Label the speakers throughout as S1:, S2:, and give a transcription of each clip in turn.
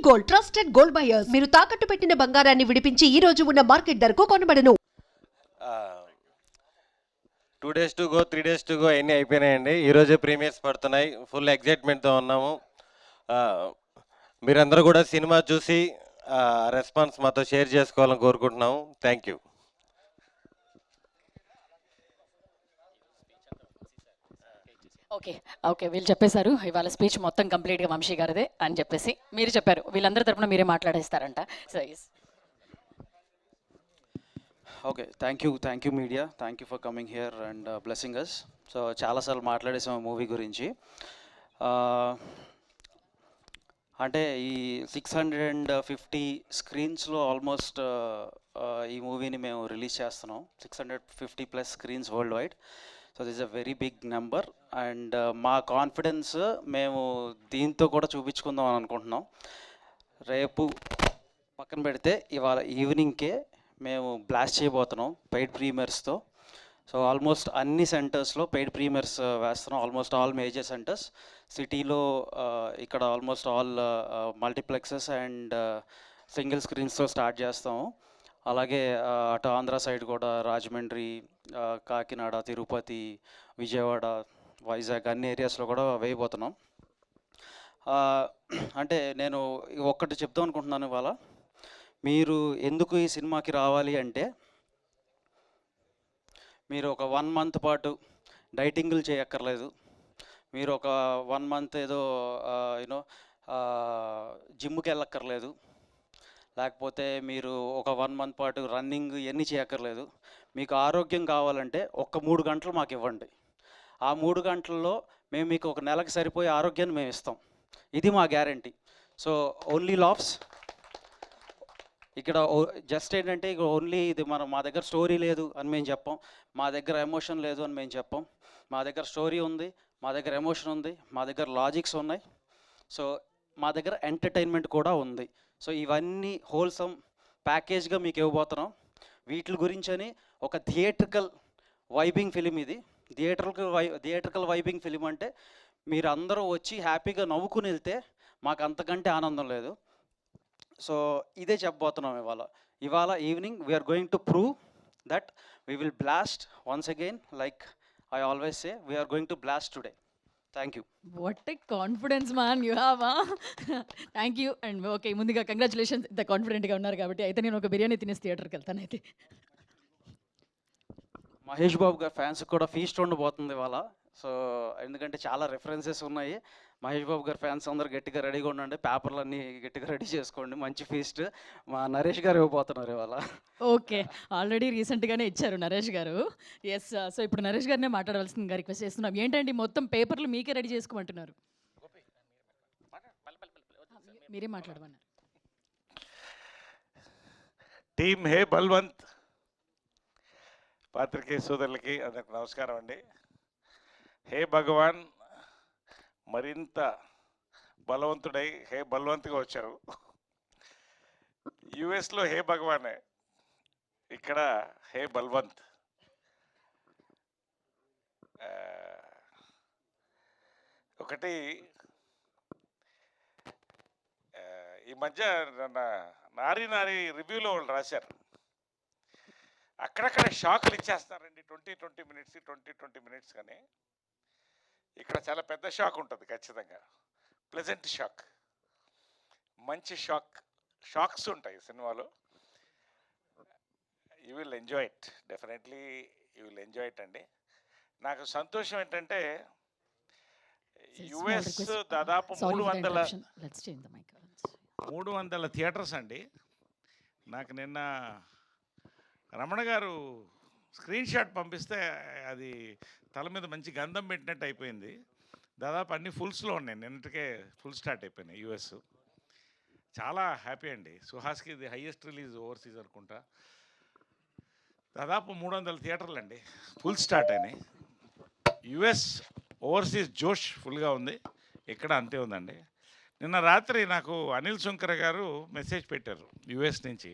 S1: Gold, trusted gold buyers. మీరు తాకట్టు పెట్టిన బంగారాన్ని విడిపించి ఈ రోజు ఉన్న మార్కెట్ ధరకు కొనబడను.
S2: 2 days to go, 3 days to go అన్నీ అయిపోయినాయండి. ఈరోజే ప్రీమియర్స్ పడుతున్నాయి. ఫుల్ ఎగ్జైట్మెంట్తో ఉన్నాము. మీరందరూ కూడా సినిమా చూసి రెస్పాన్స్ మాతో షేర్ చేసుకోవాలని కోరుకుంటున్నాము. Thank you.
S3: ఓకే వీళ్ళు చెప్పేశారు ఇవాళ స్పీచ్ మొత్తం కంప్లీట్గా వంశీ గారిదే అని చెప్పేసి మీరు చెప్పారు. వీళ్ళందరి తరపున మీరే మాట్లాడేస్తారంట. So
S4: okay thank you media, thank you for coming here and blessing us. So చాలాసార్లు మాట్లాడేసాం మూవీ గురించి. అంటే ఈ 650 స్క్రీన్స్లో ఆల్మోస్ట్ ఈ మూవీని మేము రిలీజ్ చేస్తున్నాం. 650+ screens world wide. So this a very big number and మా కాన్ఫిడెన్స్ మేము దీంతో కూడా చూపించుకుందాం అని అనుకుంటున్నాం. రేపు పక్కన పెడితే ఇవాళ ఈవినింగ్కే మేము బ్లాస్ట్ చేయబోతున్నాం పెయిడ్ ప్రీమియర్స్తో. సో ఆల్మోస్ట్ అన్ని సెంటర్స్లో పెయిడ్ ప్రీమియర్స్ వేస్తున్నాం. ఆల్మోస్ట్ ఆల్ మేజర్ సెంటర్స్ సిటీలో, ఇక్కడ almost all multiplexes and single స్క్రీన్స్తో స్టార్ట్ చేస్తాము. అలాగే అటు ఆంధ్ర సైడ్ కూడా రాజమండ్రి, కాకినాడ, తిరుపతి, విజయవాడ, వైజాగ్ అన్ని ఏరియాస్లో కూడా వేయబోతున్నాం. అంటే నేను ఒక్కటి చెప్దాం అనుకుంటున్నాను ఇవాళ. మీరు ఎందుకు ఈ సినిమాకి రావాలి అంటే, మీరు ఒక 1 month పాటు డైటింగ్లు చేయక్కర్లేదు. మీరు ఒక 1 month ఏదో యూనో జిమ్కి వెళ్ళక్కర్లేదు. లేకపోతే మీరు ఒక 1 month పాటు రన్నింగ్ ఇవన్నీ చేయక్కర్లేదు. మీకు ఆరోగ్యం కావాలంటే ఒక్క 3 గంటలు మాకు ఇవ్వండి. ఆ 3 గంటల్లో మేము మీకు ఒక నెలకు సరిపోయే ఆరోగ్యాన్ని మేము ఇస్తాం. ఇది మా గ్యారంటీ. So only laughs. ఇక్కడ జస్ట్ ఏంటంటే ఇక ఓన్లీ ఇది మా దగ్గర స్టోరీ లేదు అని మేము చెప్పాం, మా దగ్గర ఎమోషన్ లేదు అని మేము చెప్పాం. మా దగ్గర స్టోరీ ఉంది, మా దగ్గర ఎమోషన్ ఉంది, మా దగ్గర లాజిక్స్ ఉన్నాయి. సో మా దగ్గర ఎంటర్టైన్మెంట్ కూడా ఉంది. సో ఇవన్నీ హోల్సమ్ ప్యాకేజ్గా మీకు ఇవ్వబోతున్నాం. వీటి గురించని ఒక థియేట్రికల్ వైబింగ్ ఫిలిం ఇది. థియేట్రికల్ వైబింగ్ ఫిలిం అంటే మీరు అందరూ వచ్చి హ్యాపీగా నవ్వుకుని వెళ్తే మాకు అంతకంటే ఆనందం లేదు. సో ఇదే చెప్పబోతున్నాం ఇవాళ evening we're going to prove that we will blast once again. Like I always say, we're going to blast today. Thank you.
S3: What a confidence man you have. Thank you. And okay, ముందుగా congratulations, ఇంత కాన్ఫిడెంట్గా ఉన్నారు కాబట్టి. అయితే నేను ఒక బిర్యానీ తినేసి థియేటర్కి వెళ్తాను. అయితే
S4: మహేష్ బాబు గారి ఫ్యాన్స్కి కూడా ఫీస్ట్ ఉండబోతుంది ఇవాళ. సో ఎందుకంటే చాలా రెఫరెన్సెస్ ఉన్నాయి. మహేష్ బాబు గారి ఫ్యాన్స్ అందరూ గట్టిగా రెడీగా ఉండండి, పేపర్లన్నీ గట్టిగా రెడీ చేసుకోండి. మంచి ఫీస్ట్ మా నరేష్ గారు ఇవ్వబోతున్నారు ఇవాళ.
S3: ఓకే, ఆల్రెడీ రీసెంట్గానే ఇచ్చారు నరేష్ గారు. ఎస్, సో ఇప్పుడు నరేష్ గారినే మాట్లాడవలసిందిగా రిక్వెస్ట్ చేస్తున్నాం. ఏంటండి మొత్తం పేపర్లు మీకే రెడీ చేసుకోమంటున్నారు, మీరే మాట్లాడమన్నారు.
S5: టీమ్ హే బల్వంత్ పాత్రికేయ సోదరులకి అందరికి నమస్కారం అండి. హే భగవాన్ మరింత బలవంతుడై హే బల్వంత్గా వచ్చారు. యుఎస్లో హే భగవానే, ఇక్కడ హే బల్వంత్. ఒకటి ఈ మధ్య నారీ రివ్యూలో వాళ్ళు రాశారు, అక్కడక్కడ షాక్లు ఇచ్చేస్తారండి 20 minutes కానీ ఇక్కడ చాలా పెద్ద షాక్ ఉంటుంది ఖచ్చితంగా. ప్లెజెంట్ షాక్, మంచి షాక్స్ ఉంటాయి సినిమాలో. You will enjoy it, definitely you will enjoy it అండి. నాకు సంతోషం ఏంటంటే యుఎస్ దాదాపు 300 థియేటర్స్ అండి. నాకు నిన్న రమణ గారు స్క్రీన్ షాట్ పంపిస్తే అది తల మీద మంచి గంధం పెట్టినట్టు అయిపోయింది. దాదాపు అన్ని ఫుల్స్లో ఉన్నాయి, నిన్నటికే ఫుల్ స్టార్ట్ అయిపోయినాయి యుఎస్. చాలా హ్యాపీ అండి. సుహాస్కి ఇది హైయెస్ట్ రిలీజ్ ఓవర్సీస్ అనుకుంటా. దాదాపు 300 థియేటర్లు అండి ఫుల్ స్టార్ట్ అయినాయి. యుఎస్ ఓవర్సీస్ జోష్ ఫుల్గా ఉంది, ఇక్కడ అంతే ఉందండి. నిన్న రాత్రి నాకు అనిల్ శంకర్ గారు మెసేజ్ పెట్టారు యుఎస్ నుంచి,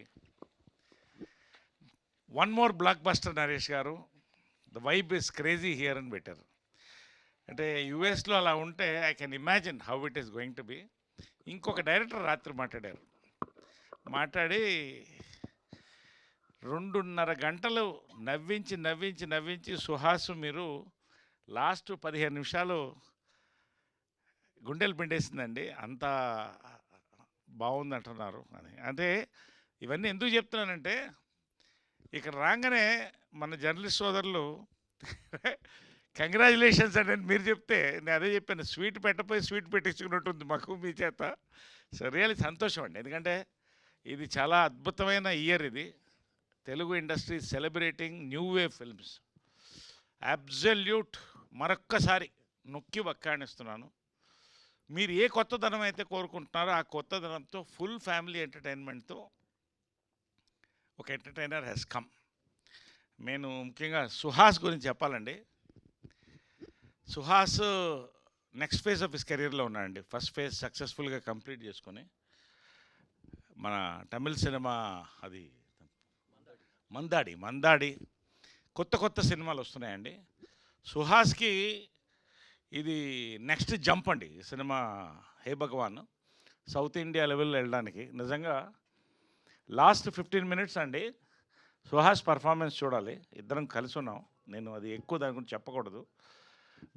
S5: 1 more బ్లాక్ బస్టర్ నరేష్ గారు, the vibe is crazy here అని పెట్టారు. అంటే యుఎస్లో అలా ఉంటే I can imagine how it is going to be. ఇంకొక డైరెక్టర్ రాత్రి మాట్లాడారు. మాట్లాడి 2:30 గంటలు నవ్వించి నవ్వించి నవ్వించి సుహాసు మీరు లాస్ట్ 15 నిమిషాలు గుండెలు పిండేసిందండి, అంత బాగుంది అంటున్నారు అని. అంటే ఇవన్నీ ఎందుకు చెప్తున్నానంటే ఇక్కడ రాగానే మన జర్నలిస్ట్ సోదరులు కంగ్రాచులేషన్స్ అండి అని మీరు చెప్తే నేను అదే చెప్పాను, స్వీట్ పెట్టపోయి స్వీట్ పెట్టించుకున్నట్టుంది మాకు మీ చేత. సో రియల్లీ సంతోషం అండి, ఎందుకంటే ఇది చాలా అద్భుతమైన ఇయర్ ఇది. Telugu industry celebrating new wave films. Absolute మరొక్కసారి నొక్కి వక్కాణిస్తున్నాను. మీరు ఏ కొత్తదనం అయితే కోరుకుంటున్నారో ఆ కొత్తదనంతో ఫుల్ ఫ్యామిలీ ఎంటర్టైన్మెంట్తో ఒక ఎంటర్టైనర్ హెస్ కమ్. నేను ముఖ్యంగా సుహాస్ గురించి చెప్పాలండి. Suhas next phase of his కెరీర్లో ఉన్నాడండి. ఫస్ట్ ఫేజ్ సక్సెస్ఫుల్గా కంప్లీట్ చేసుకొని మన తమిళ్ సినిమా అది మందాడి కొత్త కొత్త సినిమాలు వస్తున్నాయండి. సుహాస్కి ఇది నెక్స్ట్ జంప్ అండి ఈ సినిమా హే భగవాన్. సౌత్ ఇండియా లెవెల్లో వెళ్ళడానికి నిజంగా లాస్ట్ 15 మినిట్స్ అండి సుహాస్ పర్ఫార్మెన్స్ చూడాలి. ఇద్దరం కలిసి ఉన్నాం, నేను అది ఎక్కువ దాని గురించి చెప్పకూడదు.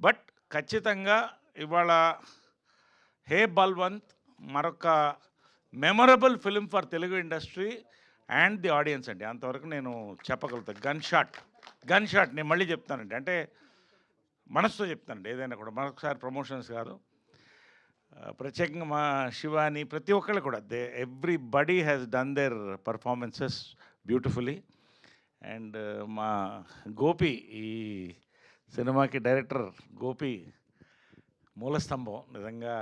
S5: బట్ ఖచ్చితంగా ఇవాళ హే బల్వంత్ మరొక memorable film for Telugu industry and the audience అండి, అంతవరకు నేను చెప్పగలుగుతాను. గన్ షాట్ నేను మళ్ళీ చెప్తానండి, అంటే మనసుతో చెప్తానండి ఏదైనా కూడా. మరొకసారి ప్రమోషన్స్ కాదు, ప్రత్యేకంగా మా శివాని ప్రతి ఒక్కళ్ళు కూడా everybody has done their performances beautifully. And మా గోపి, ఈ సినిమాకి డైరెక్టర్ గోపి మూలస్తంభం. నిజంగా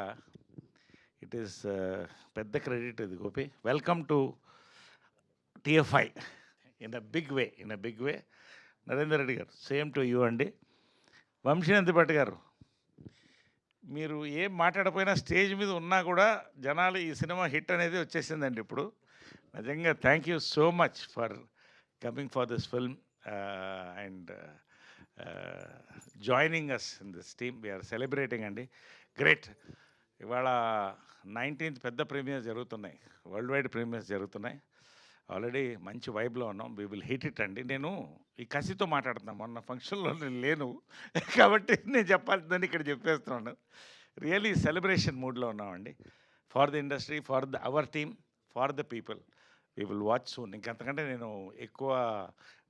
S5: ఇట్ ఈస్ పెద్ద క్రెడిట్ ఇది Gopi. Welcome to TFI in a big way. Narender Reddy garu same to you అండి. వంశీనందిపట్టి గారు, మీరు ఏం మాట్లాడపోయినా స్టేజ్ మీద ఉన్నా కూడా జనాలు ఈ సినిమా హిట్ అనేది వచ్చేసిందండి ఇప్పుడు. నిజంగా thank you so much for coming for this film and joining us in this team. We're celebrating అండి, గ్రేట్. ఇవాళ 19th పెద్ద ప్రీమియర్స్ జరుగుతున్నాయి, వరల్డ్ వైడ్ ప్రీమియర్స్ జరుగుతున్నాయి. ఆల్రెడీ మంచి వైబ్లో ఉన్నాం, వీ విల్ హిట్ ఇట్ అండి. నేను ఈ కసితో మాట్లాడుతున్నాను, మొన్న ఫంక్షన్లో నేను లేను కాబట్టి నేను చెప్పాల్సిందని ఇక్కడ చెప్పేస్తున్నాను. రియల్లీ సెలబ్రేషన్ మూడ్లో ఉన్నామండి, for the industry, for the our team, for the people. We will watch soon. ఇంకంతకంటే నేను ఎక్కువ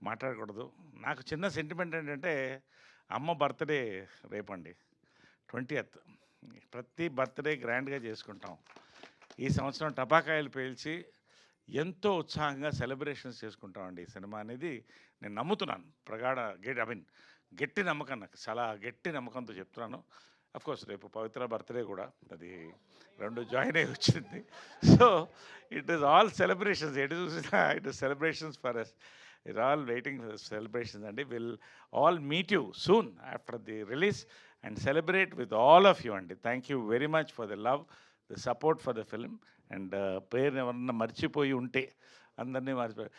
S5: మాట్లాడకూడదు. నాకు చిన్న సెంటిమెంట్ ఏంటంటే అమ్మ బర్త్డే రేపండి 20th. ప్రతి బర్త్డే గ్రాండ్గా చేసుకుంటాం. ఈ సంవత్సరం టపాకాయలు పేల్చి ఎంతో ఉత్సాహంగా సెలబ్రేషన్స్ చేసుకుంటామండి. ఈ సినిమా అనేది నేను నమ్ముతున్నాను, గట్టి నమ్మకం, నాకు చాలా గట్టి నమ్మకంతో చెప్తున్నాను. అఫ్కోర్స్ రేపు పవిత్ర బర్త్డే కూడా, అది 2 జాయిన్ అయ్యి వచ్చింది. So it is all celebrations, it is celebrations for us. It all waiting for celebrations అండి. Will all meet you soon after the release and celebrate with all of you అండి. Thank you very much for the love, the support for the film. And పేరు ఎవరన్నా మర్చిపోయి ఉంటే అందరినీ మర్చిపోయి,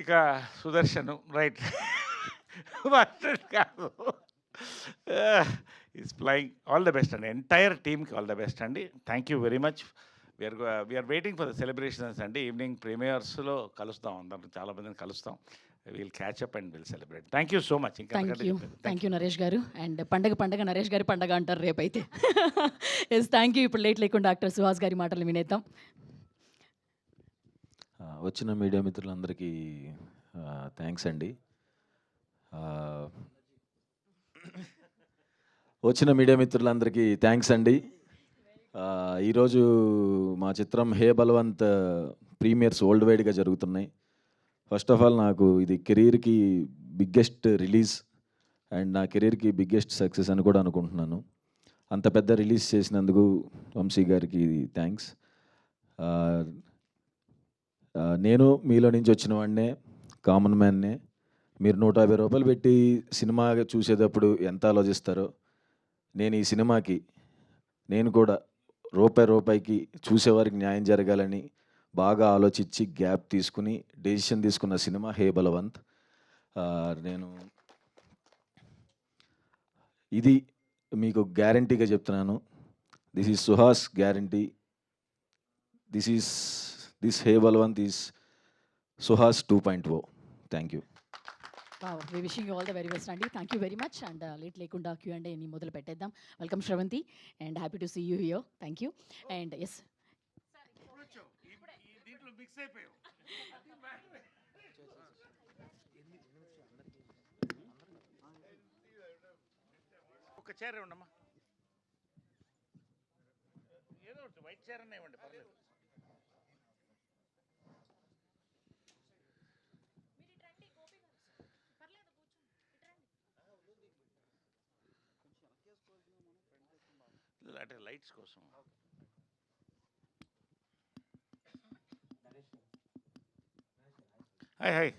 S5: ఇక Sudarshan right కాదు, is flying. All the best అండి, ఎంటైర్ టీమ్కి ఆల్ ద బెస్ట్ అండి. Thank you very much. We're waiting for the celebrations అండి. ఈవినింగ్ ప్రీమియర్స్లో కలుస్తాం, అందరం చాలా మందిని కలుస్తాం. Will catch up and will celebrate. Thank you so much.
S3: Thank you Naresh garu. And పండగ నరేష్ గారి పండగ అంటారు రేపైతే. Yes, thank you. ఇప్పుడు లేట్ లేకుండా డాక్టర్ సుహాస్ గారి మాటలు వినేద్దాం.
S6: వచ్చిన మీడియా మిత్రులందరికీ థ్యాంక్స్ అండి. ఈరోజు మా చిత్రం హే బల్వంత్ ప్రీమియర్స్ వరల్డ్ వైడ్గా జరుగుతున్నాయి. ఫస్ట్ ఆఫ్ ఆల్ నాకు ఇది కెరీర్కి బిగ్గెస్ట్ రిలీజ్ అండ్ నా కెరీర్కి బిగ్గెస్ట్ సక్సెస్ అని కూడా అనుకుంటున్నాను. అంత పెద్ద రిలీజ్ చేసినందుకు వంశీ గారికి థ్యాంక్స్. నేను మీలో నుంచి వచ్చిన వాడినే, కామన్ మ్యాన్నే. మీరు 150 రూపాయలు పెట్టి సినిమా చూసేటప్పుడు ఎంత ఆలోచిస్తారో, నేను ఈ సినిమాకి నేను కూడా రూపాయికి చూసేవారికి న్యాయం జరగాలని బాగా ఆలోచించి గ్యాప్ తీసుకుని డెసిషన్ తీసుకున్న సినిమా హే బలవంత్. నేను ఇది మీకు గ్యారంటీగా చెప్తున్నాను, this is Suhas guarantee. This hey Balwant is Suhas 2.0. Thank you.
S3: We wishing you all the very best అండి. Thank you very much. And late లేకుండా Q&A ని మొదలు పెట్టేద్దాం. Welcome Sravanthi and happy to see you here. Thank you. And yes
S5: దీంట్లో mix అయిపోయావు. ఒక chair ఇవ్వండమ్మా, ఏదో ఒకటి వైట్ చైర్ అన్న ఇవ్వండి, పర్లేదు. అంటే లైట్స్ కోసం. Hi hi.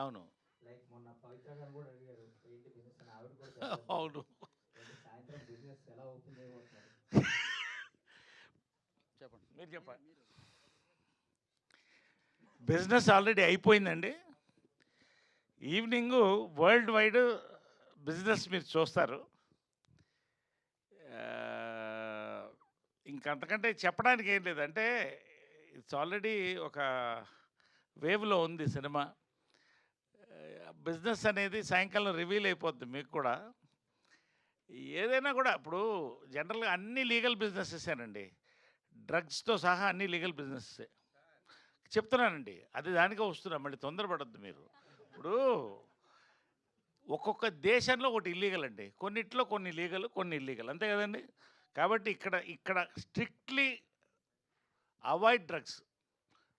S5: అవును అవును. మీరు చెప్పండి. బిజినెస్ ఆల్రెడీ అయిపోయిందండి. ఈవినింగ్ వరల్డ్ వైడ్ బిజినెస్ మీరు చూస్తారు. ఇంకంతకంటే చెప్పడానికి ఏం లేదంటే ఇట్స్ ఆల్రెడీ ఒక వేవ్లో ఉంది సినిమా. బిజినెస్ అనేది సాయంకాలం రివీల్ అయిపోద్ది మీకు కూడా. ఏదైనా కూడా ఇప్పుడు జనరల్గా అన్ని లీగల్ బిజినెసెసేనండి, డ్రగ్స్తో సహా అన్ని లీగల్ బిజినెస్సే చెప్తున్నానండి. అది దానికే వస్తున్నా, మళ్ళీ తొందరపడద్దు మీరు. ఇప్పుడు ఒక్కొక్క దేశంలో ఒకటి ఇల్లీగల్ అండి, కొన్నిట్లో కొన్ని లీగల్ కొన్ని ఇల్లీగల్, అంతే కదండి. కాబట్టి ఇక్కడ స్ట్రిక్ట్లీ అవాయిడ్ డ్రగ్స్,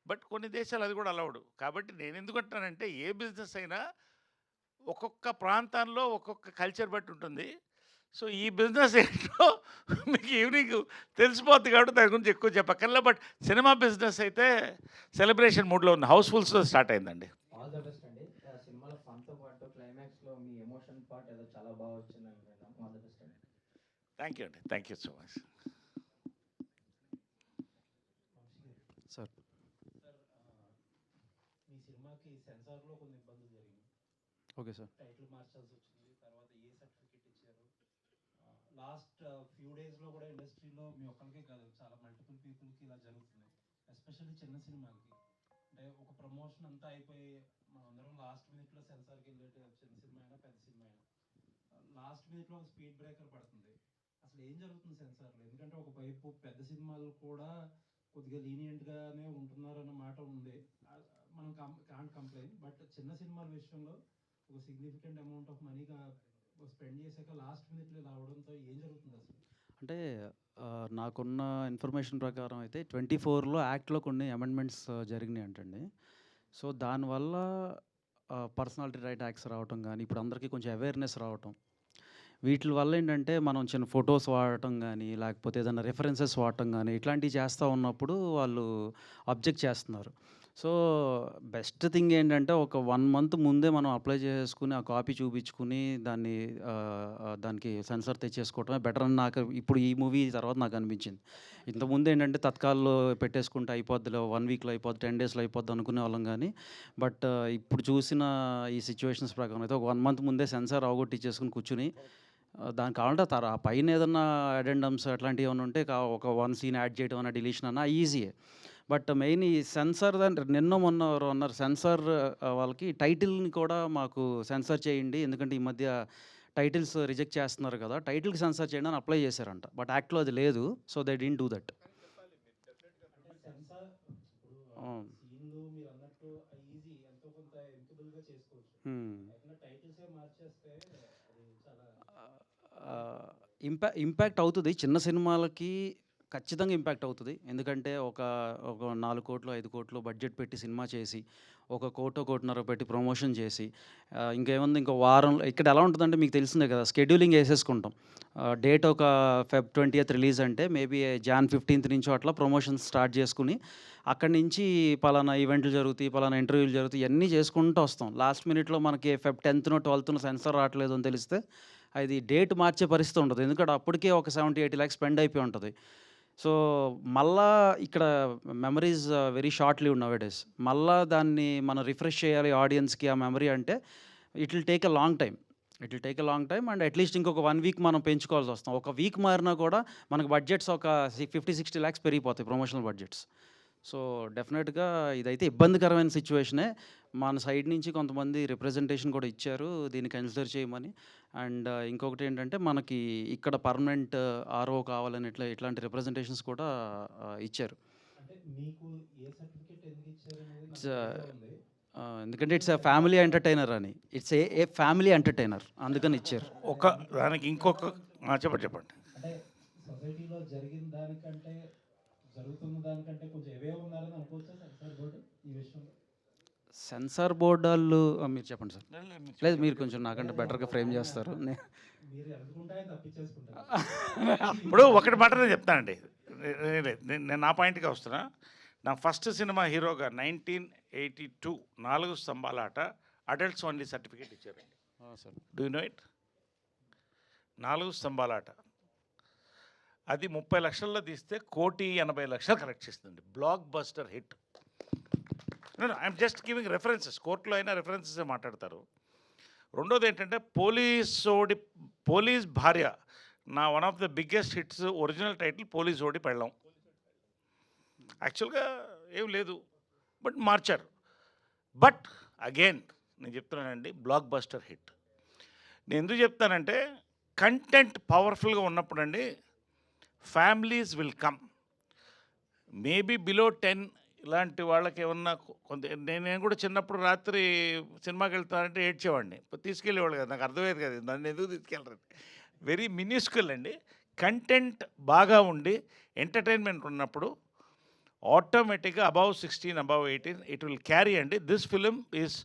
S5: బట్ కొన్ని దేశాలు అది కూడా అలౌడ్. కాబట్టి నేను ఎందుకంటానంటే ఏ బిజినెస్ అయినా ఒక్కొక్క ప్రాంతాల్లో ఒక్కొక్క కల్చర్ బట్టి ఉంటుంది. సో ఈ బిజినెస్ ఏంటో మీకు ఈవినింగ్ తెలిసిపోద్ది కాబట్టి దాని గురించి ఎక్కువ చెప్పక్కర్లే. బట్ సినిమా బిజినెస్ అయితే సెలబ్రేషన్ మూడ్లో ఉన్న హౌస్ఫుల్స్తో స్టార్ట్ అయిందండి.
S7: ఆల్ ద బెస్ట్ అండి. సినిమాలో ఫన్తో పాటు క్లైమాక్స్లో మీ ఎమోషన్ పార్ట్ ఏదో చాలా బాగా వచ్చిందని విన్నాం. ఆల్ ద బెస్ట్ అండి.
S5: థ్యాంక్ యూ అండి, thank you so much.
S7: Sir మీ సినిమాకి సెన్సార్లో కొన్ని ఇబ్బందులు జరిగింది.
S8: Okay sir.
S7: టైటిల్ మార్చాల్సి వచ్చింది, తర్వాత ఏ సర్టిఫికేట్ ఇచ్చారు. లాస్ట్ ఫ్యూ డేస్లో కూడా ఇండస్ట్రీలో మీ ఒక్కరికే కాదు, చాలా మల్టిపుల్ పీపుల్కి ఇలా జరుగుతుంది. ఎస్పెషల్లీ చిన్న సినిమాలకి అంటే ఒక ప్రమోషన్ అంతా అయిపోయి మనందరం లాస్ట్ మినిట్లో సెన్సార్కి వెళ్ళేట, చిన్న సినిమా అయినా పెద్ద సినిమా అయినా లాస్ట్ మినిట్లో ఒక స్పీడ్ బ్రేకర్ పడుతుంది. అసలు ఏం జరుగుతుంది సెన్సార్లో? ఎందుకంటే ఒకవైపు పెద్ద సినిమాలు కూడా కొద్దిగా లీనియంట్గానే ఉంటున్నారన్న మాట ఉంది, మనం కాంట్ కంప్లైంట్. బట్ చిన్న సినిమాల విషయంలో ఒక సిగ్నిఫికెంట్ అమౌంట్ ఆఫ్ మనీగా స్పెండ్ చేశాక లాస్ట్ మినిట్లో ఇలా అవడంతో ఏం జరుగుతుంది అసలు?
S8: అంటే నాకున్న ఇన్ఫర్మేషన్ ప్రకారం అయితే 24లో యాక్ట్లో కొన్ని అమెండ్మెంట్స్ జరిగినాయి అంటండి. సో దానివల్ల పర్సనాలిటీ రైట్ యాక్ట్స్ రావటం కానీ, ఇప్పుడు అందరికీ కొంచెం అవేర్నెస్ రావటం, వీటి వల్ల ఏంటంటే మనం చిన్న ఫొటోస్ వాడటం కానీ, లేకపోతే ఏదైనా రెఫరెన్సెస్ వాడటం కానీ ఇట్లాంటివి చేస్తూ ఉన్నప్పుడు వాళ్ళు అబ్జెక్ట్ చేస్తున్నారు. సో బెస్ట్ థింగ్ ఏంటంటే ఒక 1 month ముందే మనం అప్లై చేసుకుని ఆ కాపీ చూపించుకుని దానికి సెన్సార్ తెచ్చేసుకోవటమే బెటర్ అని నాకు ఇప్పుడు ఈ మూవీ తర్వాత నాకు అనిపించింది. ఇంతకుముందు ఏంటంటే తత్కాల్లో పెట్టేసుకుంటే అయిపోద్దిలో 1 weekలో అయిపోద్ది, 10 daysలో అయిపోద్ది అనుకునే వాళ్ళం కానీ, బట్ ఇప్పుడు చూసిన ఈ సిచ్యువేషన్స్ ప్రకారం అయితే ఒక 1 month ముందే సెన్సార్ అవగొట్టిచ్చేసుకుని కూర్చుని దానికి కావాలంటే ఆ పైన ఏదన్నా అడెండమ్స్ అట్లాంటివి ఏమైనా ఉంటే ఒక 1 scene యాడ్ చేయడం అన్న డిలీషన్ అన్న ఈజీయే. బట్ మెయిన్ ఈ సెన్సార్ నిన్న మొన్న ఎవరో అన్నారు సెన్సార్ వాళ్ళకి టైటిల్ని కూడా మాకు సెన్సార్ చేయండి, ఎందుకంటే ఈ మధ్య టైటిల్స్ రిజెక్ట్ చేస్తున్నారు కదా, టైటిల్కి సెన్సార్ చేయండి అని అప్లై చేశారంట. బట్ యాక్ట్లో అది లేదు, so they didn't do that. Impact అవుతుంది, చిన్న సినిమాలకి ఖచ్చితంగా ఇంపాక్ట్ అవుతుంది. ఎందుకంటే ఒక 4 కోట్లు 5 కోట్లు బడ్జెట్ పెట్టి సినిమా చేసి 1 కోటి 1.5 కోటి పెట్టి ప్రమోషన్ చేసి ఇంకేముంది ఇంకో వారం. ఇక్కడ ఎలా ఉంటుందంటే మీకు తెలిసిందే కదా, స్కెడ్యూలింగ్ వేసేసుకుంటాం. డేట్ ఒక Feb 20th రిలీజ్ అంటే మేబీ Jan 15th నుంచో అట్లా ప్రమోషన్స్ స్టార్ట్ చేసుకుని అక్కడి నుంచి పలానా ఈవెంట్లు జరుగుతాయి, పలానా ఇంటర్వ్యూలు జరుగుతాయి, ఇవన్నీ చేసుకుంటూ వస్తాం. లాస్ట్ మినిట్లో మనకి Feb 10th 12th సెన్సార్ రావట్లేదు అని తెలిస్తే అది డేట్ మార్చే పరిస్థితి ఉంటుంది, ఎందుకంటే అప్పటికే ఒక 70-80 lakhs స్పెండ్ అయిపోయి ఉంటుంది. సో మళ్ళా ఇక్కడ memories very shortly now days, మళ్ళా దాన్ని మనం రిఫ్రెష్ చేయాలి ఆడియన్స్కి ఆ మెమరీ అంటే it will take a long time. It will take a long time and at least ఇంకొక 1 వీక్ మనం పెంచుకోవాల్సి వస్తాం. ఒక వీక్ మారినా కూడా మనకు బడ్జెట్స్ ఒక 50-60 lakhs పెరిగిపోతాయి ప్రమోషనల్ బడ్జెట్స్. సో డెఫినెట్గా ఇదైతే ఇబ్బందికరమైన సిచ్యువేషనే. మన సైడ్ నుంచి కొంతమంది రిప్రజెంటేషన్ కూడా ఇచ్చారు దీన్ని కన్సిడర్ చేయమని. అండ్ ఇంకొకటి ఏంటంటే మనకి ఇక్కడ పర్మనెంట్ ఆర్ఓ కావాలని ఇట్లాంటి రిప్రజెంటేషన్స్ కూడా ఇచ్చారు.
S7: అంటే మీకు ఏ సర్టిఫికేట్ ఎందుకు ఇచ్చారు అనేది
S8: It's,
S7: నాకు idea ఉంది.
S8: ఎందుకంటే ఇట్స్ ఫ్యామిలీ ఎంటర్టైనర్ అని. ఇట్స్ ఏ ఫ్యామిలీ ఎంటర్టైనర్ అందుకని ఇచ్చారు.
S5: ఒక దానికి ఇంకొక చెప్పండి.
S7: అంటే సొసైటీలో జరిగిన దానికంటే జరుగుతున్న దానికంటే కొంచెం ఎవే ఉన్నారని అనుకోవచ్చా సెన్సార్ బోర్డు ఈ విషయంలో?
S8: సెన్సార్ బోర్డు వాళ్ళు మీరు చెప్పండి సార్. లేదు మీరు కొంచెం నాకంటే బెటర్గా ఫ్రేమ్ చేస్తారు.
S7: మీరు అనుకుంటే తప్పించేసుకుంటారు.
S5: ఇప్పుడు ఒకటి మాట నేను చెప్తానండి. నేను నా పాయింట్కి వస్తున్నా. నా ఫస్ట్ సినిమా హీరోగా 1982 4 స్తంభాల ఆట అడల్ట్స్ ఓన్లీ సర్టిఫికేట్ ఇచ్చారండి.
S8: Sir
S5: do know it? 4 స్తంభాల ఆట అది 30 లక్షల్లో తీస్తే 1,80,00,000 కలెక్ట్ చేస్తుంది. Blockbuster hit. I'm just giving references. కోర్టులో అయినా రెఫరెన్సెస్ మాట్లాడతారు. రెండోది ఏంటంటే పోలీస్ భార్య నా one of the biggest hits. Original title police ఓడి పెళ్ళం. యాక్చువల్గా ఏం లేదు బట్ మార్చారు. బట్ అగైన్ నేను చెప్తున్నానండి బ్లాక్ బస్టర్ హిట్. నేను ఎందుకు చెప్తానంటే కంటెంట్ పవర్ఫుల్గా ఉన్నప్పుడు అండి families will come. Maybe below 10 ఇలాంటి వాళ్ళకి ఏమన్నా కొంత నేను కూడా చిన్నప్పుడు రాత్రి సినిమాకి వెళ్తానంటే ఏడ్చేవాడిని. తీసుకెళ్ళేవాళ్ళు కదా, నాకు అర్థమయ్యేది కదా నన్ను ఎందుకు తీసుకెళ్ళరు. వెరీ మినిస్కుల్ అండి. కంటెంట్ బాగా ఉండి ఎంటర్టైన్మెంట్ ఉన్నప్పుడు ఆటోమేటిక్గా above 16 above 18 it will carry అండి. దిస్ ఫిలిం ఈజ్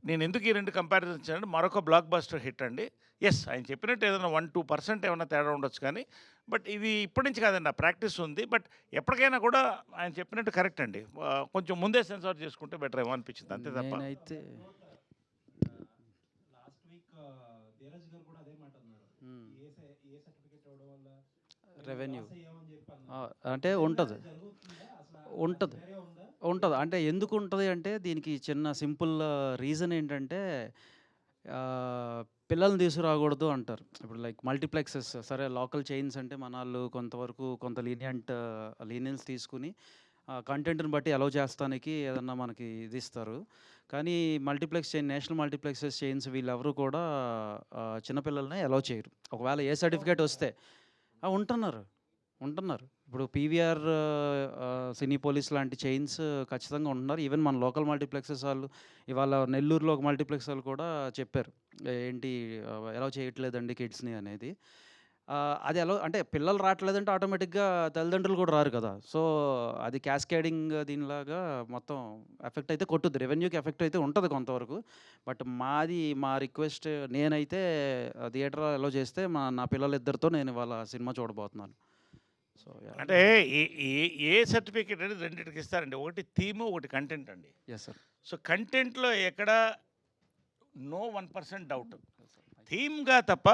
S5: నేను ఎందుకు ఈ రెండు కంపారిజన్ ఇచ్చానంటే మరొక బ్లాక్ బస్టర్ హిట్ అండి. ఎస్ ఆయన చెప్పినట్టు ఏదైనా 1-2% ఏమైనా తేడా ఉండొచ్చు కానీ బట్ ఇది ఇప్పటి నుంచి కాదండి, ఆ ప్రాక్టీస్ ఉంది. బట్ ఎప్పటికైనా కూడా ఆయన చెప్పినట్టు కరెక్ట్ అండి. కొంచెం ముందే సెన్సార్ చేసుకుంటే బెటర్ ఏమో అనిపించింది అంతే తప్ప.
S8: నేనైతే
S7: లాస్ట్ వీక్ ధీరజ్ గారు కూడా అదే మాట అన్నారు. ఏ సర్టిఫికేట్ ఇవ్వడం వల్ల
S8: రెవెన్యూ
S7: loss అయ్యామని చెప్పి అన్నారు.
S8: అంటే ఉంటుంది
S7: జరుగుతుందా అసలు?
S8: ఉంటుంది
S7: వేరే ఉందా?
S8: ఉంటుంది. అంటే ఎందుకు ఉంటుంది అంటే దీనికి చిన్న సింపుల్ రీజన్ ఏంటంటే పిల్లల్ని తీసుకురాకూడదు అంటారు. ఇప్పుడు లైక్ మల్టీప్లెక్సెస్ సరే లోకల్ చైన్స్ అంటే మన వాళ్ళు కొంతవరకు కొంత లీనియన్స్ తీసుకుని కంటెంట్ని బట్టి అలౌ చేస్తానికి ఏదన్నా మనకి ఇది ఇస్తారు. కానీ multiplex chain national multiplexes chains వీళ్ళెవరు కూడా చిన్నపిల్లల్ని అలౌ చేయరు. ఒకవేళ ఏ సర్టిఫికేట్ వస్తే ఉంటున్నారు. ఇప్పుడు పీవీఆర్ సినీపోలిస్ లాంటి చైన్స్ ఖచ్చితంగా ఉంటున్నారు. ఈవెన్ మన లోకల్ మల్టీప్లెక్సెస్ వాళ్ళు ఇవాళ నెల్లూరులో ఒక మల్టీప్లెక్స్ వాళ్ళు కూడా చెప్పారు ఏంటి ఎలా చేయట్లేదండి కిడ్స్ని అనేది. అది ఎలా అంటే పిల్లలు రావట్లేదంటే ఆటోమేటిక్గా తల్లిదండ్రులు కూడా రారు కదా. సో అది క్యాస్కేడింగ్ దీనిలాగా మొత్తం ఎఫెక్ట్ అయితే కొట్టుద్ది. రెవెన్యూకి ఎఫెక్ట్ అయితే ఉంటుంది కొంతవరకు. బట్ మా రిక్వెస్ట్ నేనైతే థియేటర్ ఎలా చేస్తే నా పిల్లలిద్దరితో నేను ఇవాళ సినిమా చూడబోతున్నాను. సో
S5: అంటే ఏ సర్టిఫికేట్ అనేది రెండింటికి ఇస్తారండి. ఒకటి థీము, ఒకటి కంటెంట్ అండి.
S8: Yes sir.
S5: సో కంటెంట్లో ఎక్కడ నో 1% డౌట్. థీమ్గా తప్ప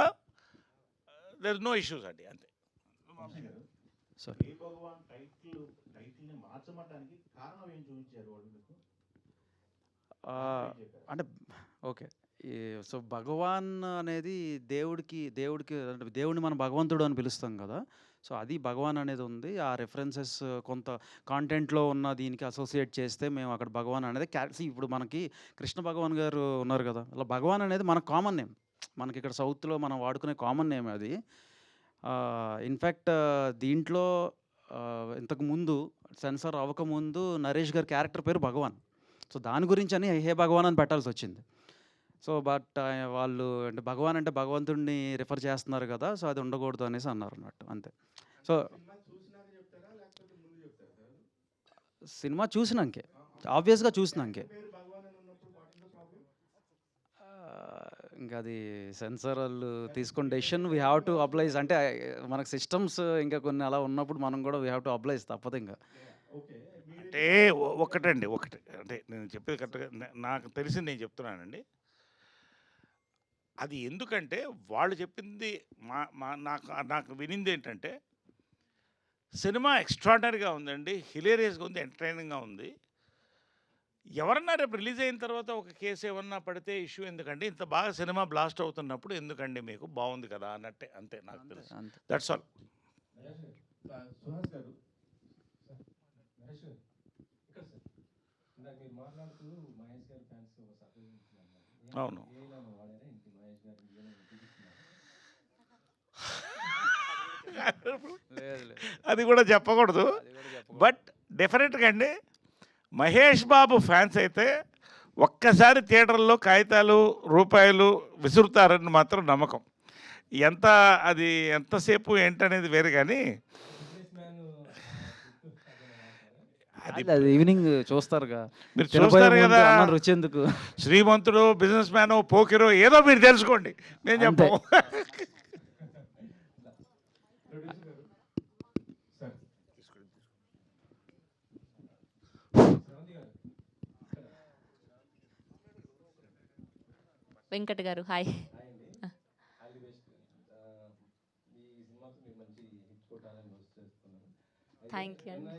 S5: దర్ నో ఇష్యూస్ అండి అంతే.
S8: సార్
S9: జై భగవాన్ టైటిల్ని మార్చమడానికి కారణం ఏం చూపించారు వాళ్ళు మీకు?
S8: అంటే ఓకే. సో భగవాన్ అనేది దేవుడికి అంటే దేవుడిని మనం భగవంతుడు అని పిలుస్తాం కదా. సో అది భగవాన్ అనేది ఉంది. ఆ రెఫరెన్సెస్ కొంత కాంటెంట్లో ఉన్న దీనికి అసోసియేట్ చేస్తే మేము అక్కడ భగవాన్ అనేది ఇప్పుడు మనకి కృష్ణ భగవాన్ గారు ఉన్నారు కదా, అలా భగవాన్ అనేది మన కామన్ నేమ్. మనకి ఇక్కడ సౌత్లో మనం వాడుకునే కామన్ నేమ్ అది. ఇన్ఫ్యాక్ట్ దీంట్లో ఇంతకుముందు సెన్సార్ అవ్వకముందు నరేష్ గారి క్యారెక్టర్ పేరు భగవాన్. సో దాని గురించి అని హే భగవాన్ అని పెట్టాల్సి వచ్చింది. సో బట్ వాళ్ళు అంటే భగవాన్ అంటే భగవంతుడిని రిఫర్ చేస్తున్నారు కదా, సో అది ఉండకూడదు అనేసి అన్నారు అన్నట్టు అంతే. సో సినిమా చూసినాకే ఆబ్వియస్గా చూసినాకే ఇంకా అది సెన్సార్ వాళ్ళు తీసుకున్న డెసిషన్ వీ హ్యావ్ టు అప్లైజ్. అంటే మనకు సిస్టమ్స్ ఇంకా కొన్ని అలా ఉన్నప్పుడు మనం కూడా వీ హ్యావ్ టు అప్లైజ్, తప్పదు ఇంకా.
S5: అంటే ఒకటి అంటే నేను చెప్పేది కరెక్ట్గా నాకు తెలిసింది నేను చెప్తున్నానండి. అది ఎందుకంటే వాళ్ళు చెప్పింది నాకు వినింది ఏంటంటే సినిమా ఎక్స్ట్రాడినరీగా ఉందండి, హిలేరియస్గా ఉంది, ఎంటర్టైనింగ్గా ఉంది. ఎవరన్నా రేపు రిలీజ్ అయిన తర్వాత ఒక కేసు ఏమన్నా పడితే ఇష్యూ ఎందుకండి? ఇంత బాగా సినిమా బ్లాస్ట్ అవుతున్నప్పుడు ఎందుకండి మీకు? బాగుంది కదా అన్నట్టే, అంతే నాకు తెలుసు.
S8: అంతే.
S5: That's all.
S7: సుహాస్ గారు నరేష్ గారు ఇక్కడ సార్ ఇందాక మీరు మాట్లాడుతూ మహేష్ గారి ఫ్యాన్స్ ఒక సర్ప్రైజ్ ఇస్తున్నారు.
S5: అవును.
S7: ఏమైనా వాడారా ఇంటి మహేష్ గారు ఏమైనా చూపిస్తున్నారు?
S5: అది కూడా చెప్పకూడదు. బట్ డెఫినెట్గా అండి, మహేష్ బాబు ఫ్యాన్స్ అయితే ఒక్కసారి థియేటర్లో కాగితాలు రూపాయలు విసురుతారని మాత్రం నమ్మకం. ఎంత అది ఎంతసేపు ఏంటనేది వేరు, కానీ అది
S8: అది ఈవినింగ్ చూస్తారుగా,
S5: మీరు
S8: తినబోయే
S5: చూస్తారు
S8: ముందు
S5: కదా.
S8: అన్నం రుచి ఎందుకు?
S5: శ్రీమంతుడు, బిజినెస్ మ్యాన్, పోకిరో ఏదో మీరు తెలుసుకోండి, నేను
S8: అంతే.
S5: చెప్పు.
S10: వెంకట్ గారు హాయ్. థ్యాంక్ యూ అండి.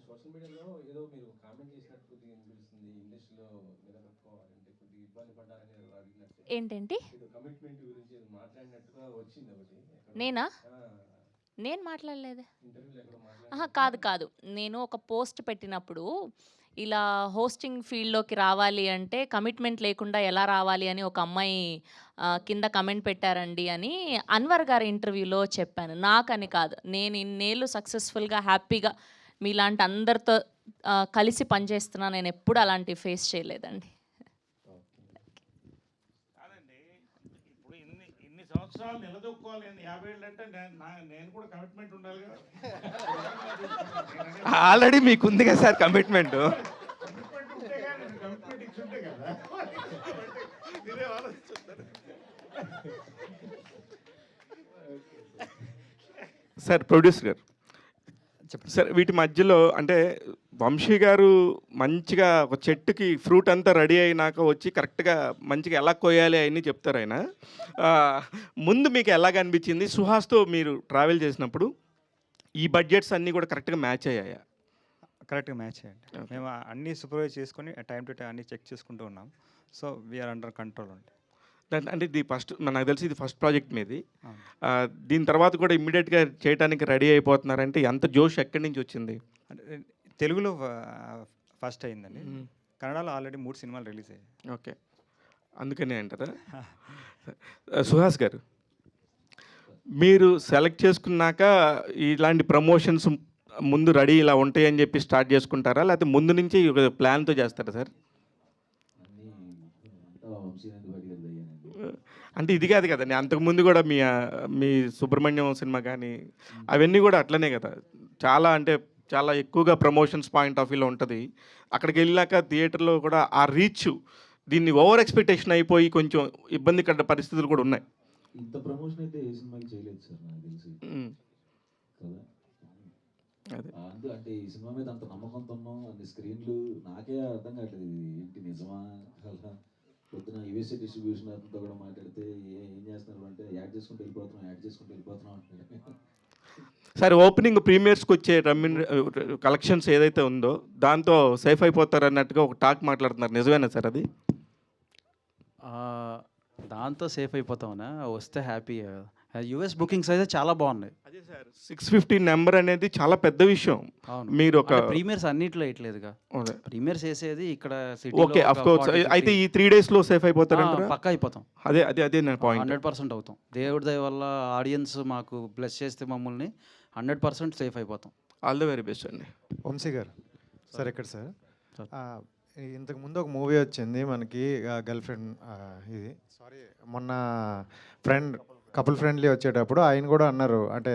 S7: సోషల్ మీడియాలో ఏదో మీరు కామెంట్ చేసినట్టు తెలుస్తుంది, ఇండస్ట్రీలో నిలబెట్టుకోవాలంటే కొద్దిగా ఇబ్బంది పడ్డారని అడిగినట్టు.
S10: ఏంటంటి?
S7: ఏదో కమిట్మెంట్ గురించి మాట్లాడినట్టుగా వచ్చింది ఒకటి.
S10: నేనా? నేను మాట్లాడలేదే.
S7: ఇంటర్వ్యూలో ఎక్కడో
S10: ఆహా, కాదు కాదు. నేను ఒక పోస్ట్ పెట్టినప్పుడు ఇలా హోస్టింగ్ ఫీల్డ్లోకి రావాలి అంటే కమిట్మెంట్ లేకుండా ఎలా రావాలి అని ఒక అమ్మాయి కింద కమెంట్ పెట్టారండి అని అన్వర్ గారి ఇంటర్వ్యూలో చెప్పాను. నాకని కాదు, నేను ఇన్నేళ్ళు సక్సెస్ఫుల్గా హ్యాపీగా మీలాంటి అందరితో కలిసి పనిచేస్తున్నా, నేను ఎప్పుడు అలాంటివి ఫేస్ చేయలేదండి.
S5: కాదండి, ఇప్పుడు ఇన్ని సంవత్సరాలు నిలదొక్కోవాలి, 50 ఏళ్ళు అంటే నేను కూడా కమిట్మెంట్ ఉండాలి కదా.
S11: ఆల్రెడీ మీకు ఉంది కదా సార్ కమిట్మెంట్.
S5: కమిట్మెంట్ ఉంటే కానీ నేను కమిట్మెంట్ ఇచ్చి ఉంటే కదా. మీరే ఆలోచిస్తారు.
S11: సార్ ప్రొడ్యూసర్ గారు, సార్ వీటి మధ్యలో అంటే వంశీ గారు మంచిగా ఒక చెట్టుకి ఫ్రూట్ అంతా రెడీ అయినాక వచ్చి కరెక్ట్గా మంచిగా ఎలా కోయాలి అని చెప్తారు ఆయన. ముందు మీకు ఎలాగ అనిపించింది? సుహాస్తో మీరు ట్రావెల్ చేసినప్పుడు ఈ బడ్జెట్స్ అన్నీ కూడా కరెక్ట్గా మ్యాచ్ అయ్యాయా?
S12: కరెక్ట్గా మ్యాచ్ అయ్యండి. మేము అన్నీ సూపర్వైజ్ చేసుకొని టైం టు టైం అన్నీ చెక్ చేసుకుంటూ ఉన్నాం. సో వీఆర్ అండర్ కంట్రోల్ అండి.
S11: అంటే ఇది ఫస్ట్, నాకు తెలిసి ఇది ఫస్ట్ ప్రాజెక్ట్ మీది. దీని తర్వాత కూడా ఇమ్మీడియట్గా చేయడానికి రెడీ అయిపోతున్నారంటే ఎంత జోష్ ఎక్కడి నుంచి వచ్చింది?
S12: అంటే తెలుగులో ఫస్ట్ అయిందండి. కన్నడలో ఆల్రెడీ 3 సినిమాలు రిలీజ్ అయ్యాయి.
S11: ఓకే, అందుకనే అంటారా? సుహాస్ గారు, మీరు సెలెక్ట్ చేసుకున్నాక ఇలాంటి ప్రమోషన్స్ ముందు రెడీ ఇలా ఉంటాయని చెప్పి స్టార్ట్ చేసుకుంటారా, లేకపోతే ముందు నుంచి ఒక ప్లాన్తో చేస్తారా సార్? అంటే ఇది కాదు కదండి, అంతకుముందు కూడా మీ సుబ్రహ్మణ్యం సినిమా కానీ అవన్నీ కూడా అట్లనే కదా, చాలా అంటే చాలా ఎక్కువగా ప్రమోషన్స్ పాయింట్ ఆఫ్ వ్యూలో ఉంటుంది. అక్కడికి వెళ్ళాక థియేటర్లో కూడా ఆ రీచ్ దీన్ని ఓవర్ ఎక్స్పెక్టేషన్ అయిపోయి కొంచెం ఇబ్బందికర పరిస్థితులు కూడా ఉన్నాయి.
S6: ఇంత ప్రమోషన్ అయితే ఏ సినిమాకి చేయలేదు సార్ నాకు తెలిసి కదా. అదే అంటే ఈ సినిమా మీద అంత నమ్మకంతో ఉన్నాం, అన్ని స్క్రీన్లు, నాకే అర్థం కావట్లేదు ఏంటి నిజమా అసలు. పొద్దున యూఎస్ఏ డిస్ట్రిబ్యూషన్ అతనితో కూడా మాట్లాడితే ఏం చేస్తున్నారు అంటే యాడ్ చేసుకుంటూ వెళ్ళిపోతున్నాం అంటున్నాడు.
S11: సరే, ఓపెనింగ్ ప్రీమియర్స్కి వచ్చే కలెక్షన్స్ ఏదైతే ఉందో దాంతో సేఫ్ అయిపోతారు అన్నట్టుగా ఒక టాక్ మాట్లాడుతున్నారు, నిజమేనా సార్ అది?
S8: దాంతో సేఫ్ అయిపోతామన్నా, వస్తే హ్యాపీ. యూఎస్ బుకింగ్స్ అయితే చాలా బాగున్నాయి.
S11: అదే సార్, 650 నెంబర్ అనేది చాలా పెద్ద విషయం.
S8: అవును,
S11: మీరు ఒక
S8: ప్రీమియర్స్ అన్నిట్లో వేయట్లేదుగా, ప్రీమియర్స్ వేసేది ఇక్కడ
S11: ఓకే, ఆఫ్ కోర్స్. అయితే ఈ 3 డేస్లో సేఫ్ అయిపోతారంటారా?
S8: పక్కా అయిపోతాం.
S11: అదే నా పాయింట్.
S8: 100% అవుతాం. దేవుడి దయ వల్ల ఆడియన్స్ మాకు బ్లెస్ చేస్తే మమ్మల్ని 100% సేఫ్ అయిపోతాం.
S11: ఆల్ ద వెరీ బెస్ట్ అండి.
S13: వంశీ గారు సార్, ఎక్కడ సార్? ఇంతకు ముందు ఒక మూవీ వచ్చింది మనకి, గర్ల్ ఫ్రెండ్, ఇది సారీ మొన్న కపుల్ ఫ్రెండ్లీ వచ్చేటప్పుడు ఆయన కూడా అన్నారు, అంటే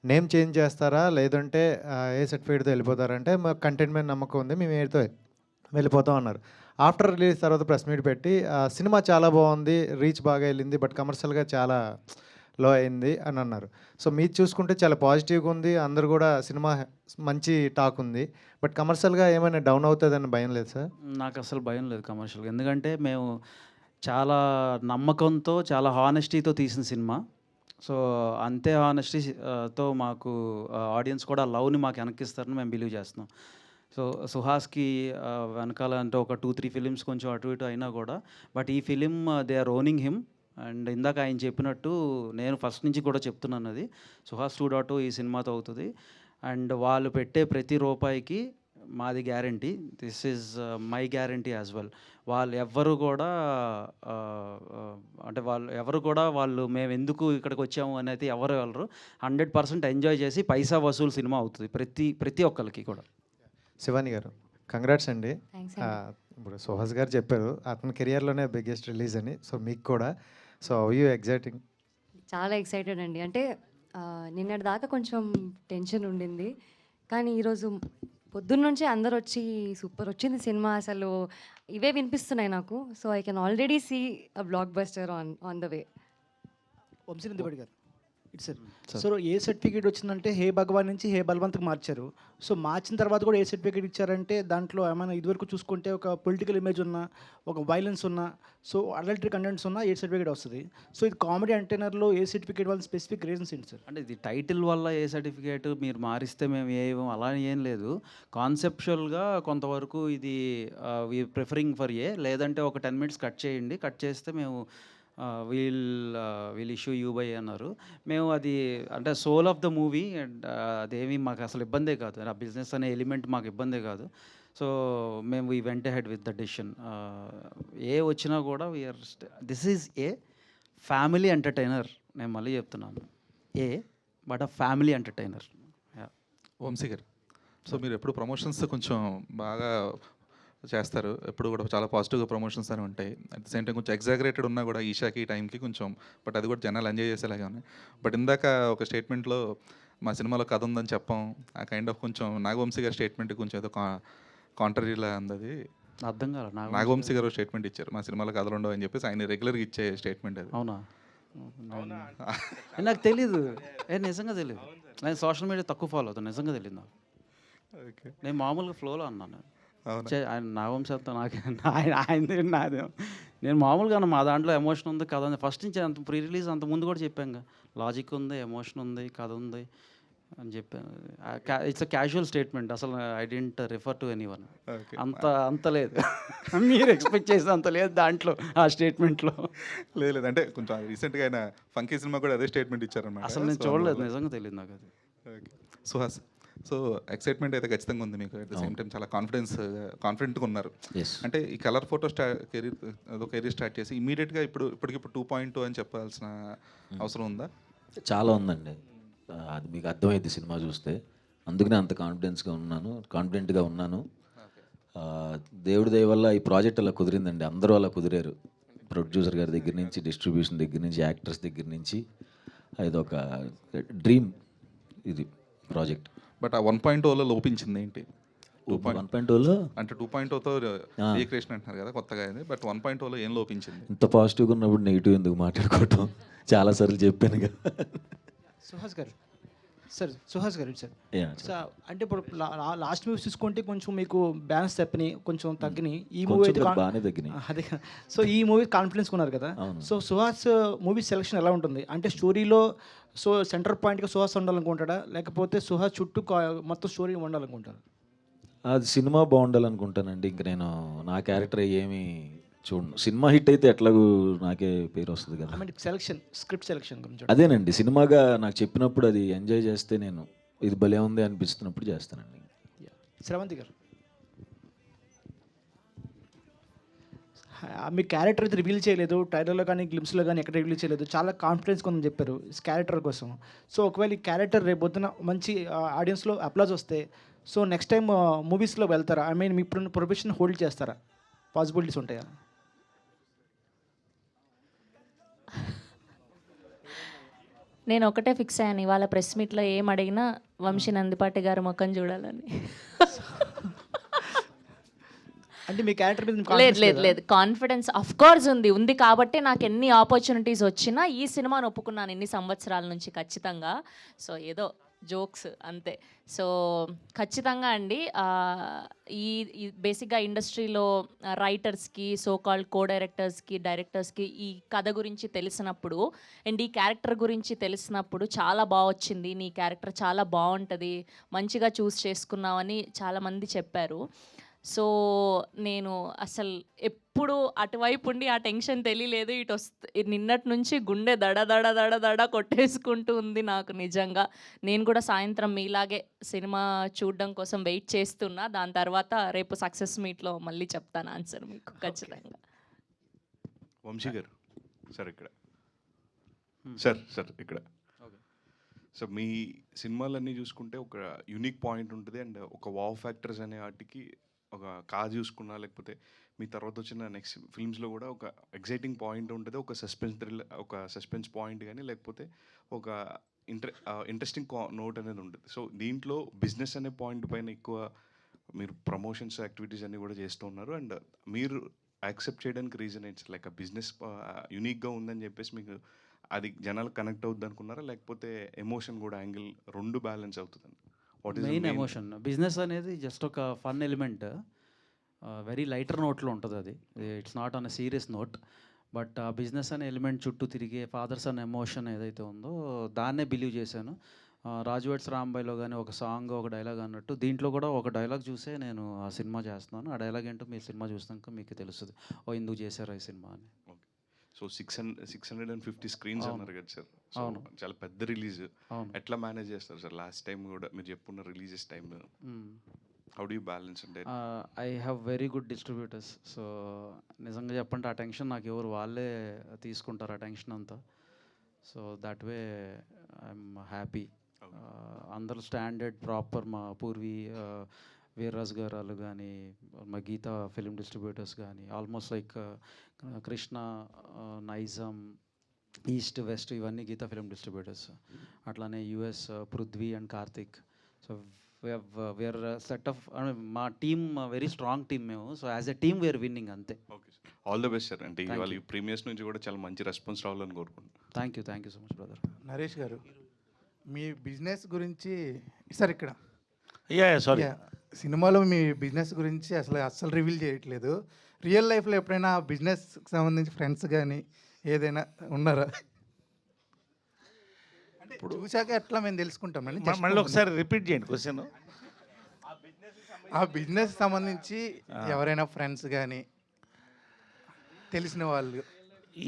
S13: నేమ్ చేంజ్ చేస్తారా లేదంటే ఏ సర్టిఫికేట్తో వెళ్ళిపోతారంటే మాకు కంటెంట్ మీద నమ్మకం ఉంది, మేము ఏతో వెళ్ళిపోతాం అన్నారు. ఆఫ్టర్ రిలీజ్ తర్వాత ప్రెస్ మీట్ పెట్టి సినిమా చాలా బాగుంది, రీచ్ బాగా వెళ్ళింది, బట్ కమర్షియల్గా చాలా లో అయింది అని అన్నారు. సో మీరు చూసుకుంటే చాలా పాజిటివ్గా ఉంది, అందరు కూడా సినిమా మంచి టాక్ ఉంది, బట్ కమర్షియల్గా ఏమైనా డౌన్ అవుతుందని భయం లేదు సార్?
S8: నాకు అసలు భయం లేదు కమర్షియల్గా, ఎందుకంటే మేము చాలా నమ్మకంతో చాలా హానెస్టీతో తీసిన సినిమా. సో అంతే హానెస్టీతో మాకు ఆడియన్స్ కూడా లవ్ని మాకు వెనక్కిస్తారని మేము బిలీవ్ చేస్తున్నాం. సో సుహాస్కి వెనకాల అంటే ఒక 2-3 ఫిలిమ్స్ కొంచెం అటు ఇటు అయినా కూడా, బట్ ఈ film they are owning him. And ఇందాక ఆయన చెప్పినట్టు నేను ఫస్ట్ నుంచి కూడా చెప్తున్నాను, అది సుహాస్ 2.0 ఈ సినిమాతో అవుతుంది. అండ్ వాళ్ళు పెట్టే ప్రతి రూపాయికి మాది guarantee, this is my guarantee as well. వాళ్ళు ఎవ్వరు కూడా అంటే వాళ్ళు మేము ఎందుకు ఇక్కడికి వచ్చాము అనేది ఎవరు వెళ్ళరు. 100% ఎంజాయ్ చేసి పైసా వసూలు సినిమా అవుతుంది ప్రతి ఒక్కరికి కూడా.
S13: శివాని గారు కంగ్రాట్స్ అండి.
S10: థ్యాంక్స్
S13: ఇప్పుడు సుహాస్ గారు చెప్పారు అతని కెరియర్లోనే బిగ్గెస్ట్ రిలీజ్ అని, సో మీకు కూడా, సో యూ ఎగ్జైటింగ్?
S14: చాలా ఎక్సైటెడ్ అండి. అంటే నిన్నటి దాకా కొంచెం టెన్షన్ ఉండింది, కానీ ఈరోజు పొద్దున్న నుంచే అందరు వచ్చి సూపర్ వచ్చింది సినిమా అసలు ఇవే వినిపిస్తున్నాయి నాకు. So I can already see a blockbuster on the way.
S15: Vamsi Nandipati garu it's so A certificate వచ్చిందంటే హే భగవాన్ నుంచి హే బలవంత్కి మార్చారు. సో మార్చిన తర్వాత కూడా ఏ సర్టిఫికేట్ ఇచ్చారంటే దాంట్లో ఏమైనా ఇదివరకు చూసుకుంటే ఒక పొలిటికల్ ఇమేజ్ ఉన్న, ఒక వైలెన్స్ ఉన్న, సో అడల్టరీ కంటెంట్స్ ఉన్న ఏ సర్టిఫికేట్ వస్తుంది. సో ఇది కామెడీ అంటైనర్లో ఏ సర్టిఫికేట్ వాళ్ళ స్పెసిఫిక్ రీజన్స్ ఏంటి సార్?
S8: అంటే ఇది టైటిల్ వల్ల ఏ సర్టిఫికేట్ మీరు మారిస్తే మేము ఏమో అలా ఏం లేదు. కాన్సెప్చువల్గా కొంతవరకు ఇది వీ ప్రిఫరింగ్ ఫర్ ఏ, లేదంటే ఒక 10 minutes కట్ చేయండి, కట్ చేస్తే మేము వీల్ ఇష్యూ యూ బై అన్నారు. మేము అది అంటే soul of the movie, and అదేమి మాకు అసలు ఇబ్బందే కాదు, ఆ బిజినెస్ అనే ఎలిమెంట్ మాకు ఇబ్బందే కాదు. సో మేము we went ahead with the decision. ఏ వచ్చినా కూడా we're this is a family entertainer. నేను మళ్ళీ చెప్తున్నాను, a but a family entertainer.
S16: Vamsi garu, so మీరు ఎప్పుడు ప్రమోషన్స్ కొంచెం బాగా చేస్తారు, ఎప్పుడు కూడా చాలా పాజిటివ్గా ప్రమోషన్స్ అని ఉంటాయి. అట్ ద సేమ్ టైం కొంచెం ఎగ్జాగరేటెడ్ ఉన్నా కూడా ఈషాకి ఈ టైంకి కొంచెం, బట్ అది కూడా జనాలు ఎంజాయ్ చేసేలాగా ఉన్నాయి. బట్ ఇందాక ఒక స్టేట్మెంట్లో మా సినిమాలో కథ ఉందని చెప్పాం, ఆ కైండ్ ఆఫ్ కొంచెం నాగవంశీ గారి స్టేట్మెంట్ కొంచెం ఏదో కాంట్రరీలా ఉంది.
S8: అర్థం కాదు.
S16: నాగవంశీ గారు స్టేట్మెంట్ ఇచ్చారు మా సినిమాలో కథలు ఉండవు అని చెప్పేసి, ఆయన రెగ్యులర్గా ఇచ్చే స్టేట్మెంట్ అది.
S8: అవునా? నాకు తెలీదు, నిజంగా తెలీదు. నేను సోషల్ మీడియా తక్కువ ఫాలో అవుతాను, నిజంగా తెలియదు నాకు. నేను మామూలుగా ఫ్లోలో అన్నాను. ఆయన నాగవంశంతో ఆయన నాదే. నేను మామూలుగా మా దాంట్లో ఎమోషన్ ఉంది, కథ ఉంది. ఫస్ట్ నుంచి అంత ప్రీ రిలీజ్ అంత ముందు కూడా చెప్పాను, లాజిక్ ఉంది, ఎమోషన్ ఉంది, కథ ఉంది అని చెప్పాను. ఇట్స్ అ క్యాజువల్ స్టేట్మెంట్, అసలు I didn't refer to any one. అంత లేదు మీరు ఎక్స్పెక్ట్ చేసే అంత లేదు దాంట్లో, ఆ స్టేట్మెంట్లో.
S16: లేదు అంటే కొంచెం రీసెంట్గా ఆయన ఫంకీ సినిమా కూడా అదే స్టేట్మెంట్ ఇచ్చారన్నమాట.
S8: అసలు నేను చూడలేదు, నిజంగా తెలియదు నాకు అది.
S16: సుహాస్, సో ఎక్సైట్మెంట్ అయితే ఖచ్చితంగా ఉంది మీకు, అట్ ద సేమ్ టైం చాలా కాన్ఫిడెంట్గా ఉన్నారు. అంటే ఈ కలర్ ఫోటో కెరీర్ స్టార్ట్ చేసి ఇమీడియట్గా ఇప్పటికి 2.2 అని చెప్పాల్సిన అవసరం ఉందా?
S6: చాలా ఉందండి, అది మీకు అర్థమైంది సినిమా చూస్తే. అందుకనే అంత కాన్ఫిడెంట్గా ఉన్నాను. దేవుడి దయ వల్ల ఈ ప్రాజెక్ట్ అలా కుదిరిందండి. అందరూ అలా కుదిరారు, ప్రొడ్యూసర్ గారి దగ్గర నుంచి, డిస్ట్రిబ్యూషన్ దగ్గర నుంచి, యాక్టర్స్ దగ్గర నుంచి. ఇది ఒక డ్రీమ్ ఇది ప్రాజెక్ట్.
S16: బట్ ఆ 1.0లో లోపించింది ఏంటి?
S6: 1.0లో
S16: అంటే 2.0తో రీక్రియేషన్ అంటున్నారు కదా కొత్తగా, అయింది. బట్ 1.0లో ఏం లోపించింది?
S6: ఇంత పాజిటివ్గా ఉన్నప్పుడు నెగిటివ్ ఎందుకు మాట్లాడుకోవటం? చాలాసార్లు చెప్పాను కదా.
S15: సుహాస్ గారు సార్, అంటే ఇప్పుడు లాస్ట్ మూవీస్ చూసుకుంటే కొంచెం మీకు బ్యాలెన్స్ తప్పినాయి, కొంచెం తగ్గినాయి. ఈ మూవీ అయితే
S6: బాగానే తగ్గినాయి.
S15: అదే, సో ఈ మూవీ కాన్ఫిడెన్స్ ఉన్నారు కదా. సో సుహాస్ మూవీ సెలెక్షన్ ఎలా ఉంటుంది? అంటే స్టోరీలో సో సెంటర్ పాయింట్గా సుహాస్ ఉండాలనుకుంటాడా, లేకపోతే సుహాస్ చుట్టూ మొత్తం స్టోరీ ఉండాలనుకుంటారా?
S6: అది సినిమా బాగుండాలనుకుంటానండి. ఇంక నేను నా క్యారెక్టర్ ఏమి చూడండి. సినిమా హిట్ అయితే ఎట్లాగూ నాకే పేరు వస్తుంది కదా.
S15: స్క్రిప్ట్ సెలెక్షన్ గురించి
S6: అదేనండి, సినిమాగా నాకు చెప్పినప్పుడు అది ఎంజాయ్ చేస్తే, నేను ఇది భలే ఉంది అనిపిస్తున్నప్పుడు చేస్తానండి.
S15: శ్రవంతి గారు, మీ క్యారెక్టర్ అయితే రివీల్ చేయలేదు, ట్రైలర్లో కానీ గ్లిమ్స్లో కానీ ఎక్కడ రివీల్ చేయలేదు, చాలా కాన్ఫిడెన్స్ కొందని చెప్పారు క్యారెక్టర్ కోసం. సో ఒకవేళ ఈ క్యారెక్టర్ రేపు పొద్దున మంచి ఆడియన్స్లో అప్లాజ్ వస్తే, సో నెక్స్ట్ టైం మూవీస్లో వెళ్తారా? I mean me profession hold చేస్తారా? పాసిబిలిటీస్ ఉంటాయా?
S10: నేను ఒకటే ఫిక్స్ అయ్యాను, ఇవాళ ప్రెస్ మీట్లో ఏం అడిగినా వంశీ నందిపాటి గారు ముఖం చూడాలని.
S15: అంటే మీ క్యారెక్టర్ మీద
S10: లేదు కాన్ఫిడెన్స్ అఫ్ కోర్స్ ఉంది కాబట్టి నాకు ఎన్ని ఆపర్చునిటీస్ వచ్చినా ఈ సినిమాను ఒప్పుకున్నాను ఇన్ని సంవత్సరాల నుంచి ఖచ్చితంగా. సో ఏదో జోక్స్ అంతే. సో ఖచ్చితంగా అండి ఈ బేసిక్గా ఇండస్ట్రీలో రైటర్స్కి, సో కాల్డ్ కో డైరెక్టర్స్కి, డైరెక్టర్స్కి ఈ కథ గురించి తెలిసినప్పుడు అండ్ ఈ క్యారెక్టర్ గురించి తెలిసినప్పుడు చాలా బాగా వచ్చింది, నీ క్యారెక్టర్ చాలా బాగుంటుంది, మంచిగా చూస్ చేసుకున్నావని చాలామంది చెప్పారు. సో నేను అసలు ఎప్పుడు అటువైపు ఉండి ఆ టెన్షన్ తెలియలేదు. నిన్నటి నుంచి గుండె దడ దడ దడ దడ కొట్టేసుకుంటూ ఉంది నాకు నిజంగా. నేను కూడా సాయంత్రం మీలాగే సినిమా చూడడం కోసం వెయిట్ చేస్తున్నా. దాని తర్వాత రేపు సక్సెస్ మీట్లో మళ్ళీ చెప్తాను ఆన్సర్ మీకు ఖచ్చితంగా.
S17: వంశీ గారు సార్ ఇక్కడ సార్ ఇక్కడ సో మీ సినిమాలన్నీ చూసుకుంటే ఒక యూనిక్ పాయింట్ ఉంటుంది అండ్ ఒక వావ్ ఫ్యాక్టర్స్ అనే వాటికి ఒక కాజ్ చూసుకున్నా లేకపోతే మీ తర్వాత వచ్చిన నెక్స్ట్ ఫిల్మ్స్లో కూడా ఒక ఎగ్జైటింగ్ పాయింట్ ఉంటుంది, ఒక సస్పెన్స్ పాయింట్ కానీ లేకపోతే ఒక ఇంట్రెస్టింగ్ నోట్ అనేది ఉంటుంది. సో దీంట్లో బిజినెస్ అనే పాయింట్ పైన ఎక్కువ మీరు ప్రమోషన్స్ యాక్టివిటీస్ అన్నీ కూడా చేస్తూ ఉన్నారు అండ్ మీరు యాక్సెప్ట్ చేయడానికి రీజన్ ఏంటి? లైక్ ఆ బిజినెస్ యూనిక్గా ఉందని చెప్పేసి మీకు అది జనాలు కనెక్ట్ అవుద్ది అనుకున్నారా, లేకపోతే ఎమోషన్ కూడా యాంగిల్ రెండు బ్యాలెన్స్ అవుతుందండి?
S8: Main emotion. బిజినెస్ అనేది జస్ట్ ఒక ఫన్ ఎలిమెంట్, వెరీ లైటర్ నోట్లో ఉంటుంది అది. It's not on a serious note. But ఆ బిజినెస్ అనే ఎలిమెంట్ చుట్టూ తిరిగే ఫాదర్స్ అనే ఎమోషన్ ఏదైతే ఉందో దాన్నే బిలీవ్ చేశాను. రాజు వెడ్స్ రాంబాయ్లో కానీ ఒక సాంగ్, ఒక డైలాగ్ అన్నట్టు దీంట్లో కూడా ఒక డైలాగ్ చూసే నేను ఆ సినిమా చేస్తున్నాను. ఆ డైలాగ్ ఏంటో మీరు సినిమా చూసినాక మీకు తెలుస్తుంది, ఓ ఎందుకు చేశారు ఈ సినిమా అని.
S17: సో 650 స్క్రీన్స్ అన్నారు కదా సార్.
S8: అవును,
S17: చాలా పెద్ద రిలీజ్.
S8: అవును.
S17: ఎట్లా మేనేజ్ చేస్తారు సార్? లాస్ట్ టైం కూడా మీరు చెప్పుకున్న releases time how do you balance అంటే?
S8: I have very good distributors. So నిజంగా చెప్పంటే ఆ టెన్షన్ నాకు ఎవరు వాళ్ళే తీసుకుంటారు ఆ టెన్షన్ అంతా. So that way I'm happy. అందరూ స్టాండర్డ్ ప్రాపర్, మా పూర్వీ వీర్రాజ్ గారు వాళ్ళు కానీ, మా గీతా ఫిలిం డిస్ట్రిబ్యూటర్స్ కానీ, almost like Krishna, Nizam, east west ఇవన్నీ గీతా ఫిలిం డిస్ట్రిబ్యూటర్స్. అట్లానే US Prithvi and Karthik. So we're set off, మా టీమ్ వెరీ స్ట్రాంగ్ టీమ్ మేము. So as a team we're winning అంతే.
S17: Okay sir, all the best sir. అంటే ఇవాళ ప్రీమియర్స్ నుంచి కూడా చాలా మంచి రెస్పాన్స్ రావాలని కోరుకుంటున్నాను.
S8: Thank you so much brother.
S18: Naresh గారు, మీ బిజినెస్ గురించి సార్ ఇక్కడ
S5: సారీ
S18: సినిమాలో మీ బిజినెస్ గురించి అస్సలు రివీల్ చేయట్లేదు. రియల్ లైఫ్లో ఎప్పుడైనా బిజినెస్కి సంబంధించి ఫ్రెండ్స్ కానీ ఏదైనా ఉన్నారా? అంటే చూశాక ఎట్లా మేము తెలుసుకుంటామండి.
S5: మళ్ళీ ఒకసారి రిపీట్ చేయండి క్వశ్చన్.
S18: ఆ బిజినెస్ సంబంధించి ఎవరైనా ఫ్రెండ్స్ కానీ తెలిసిన వాళ్ళు?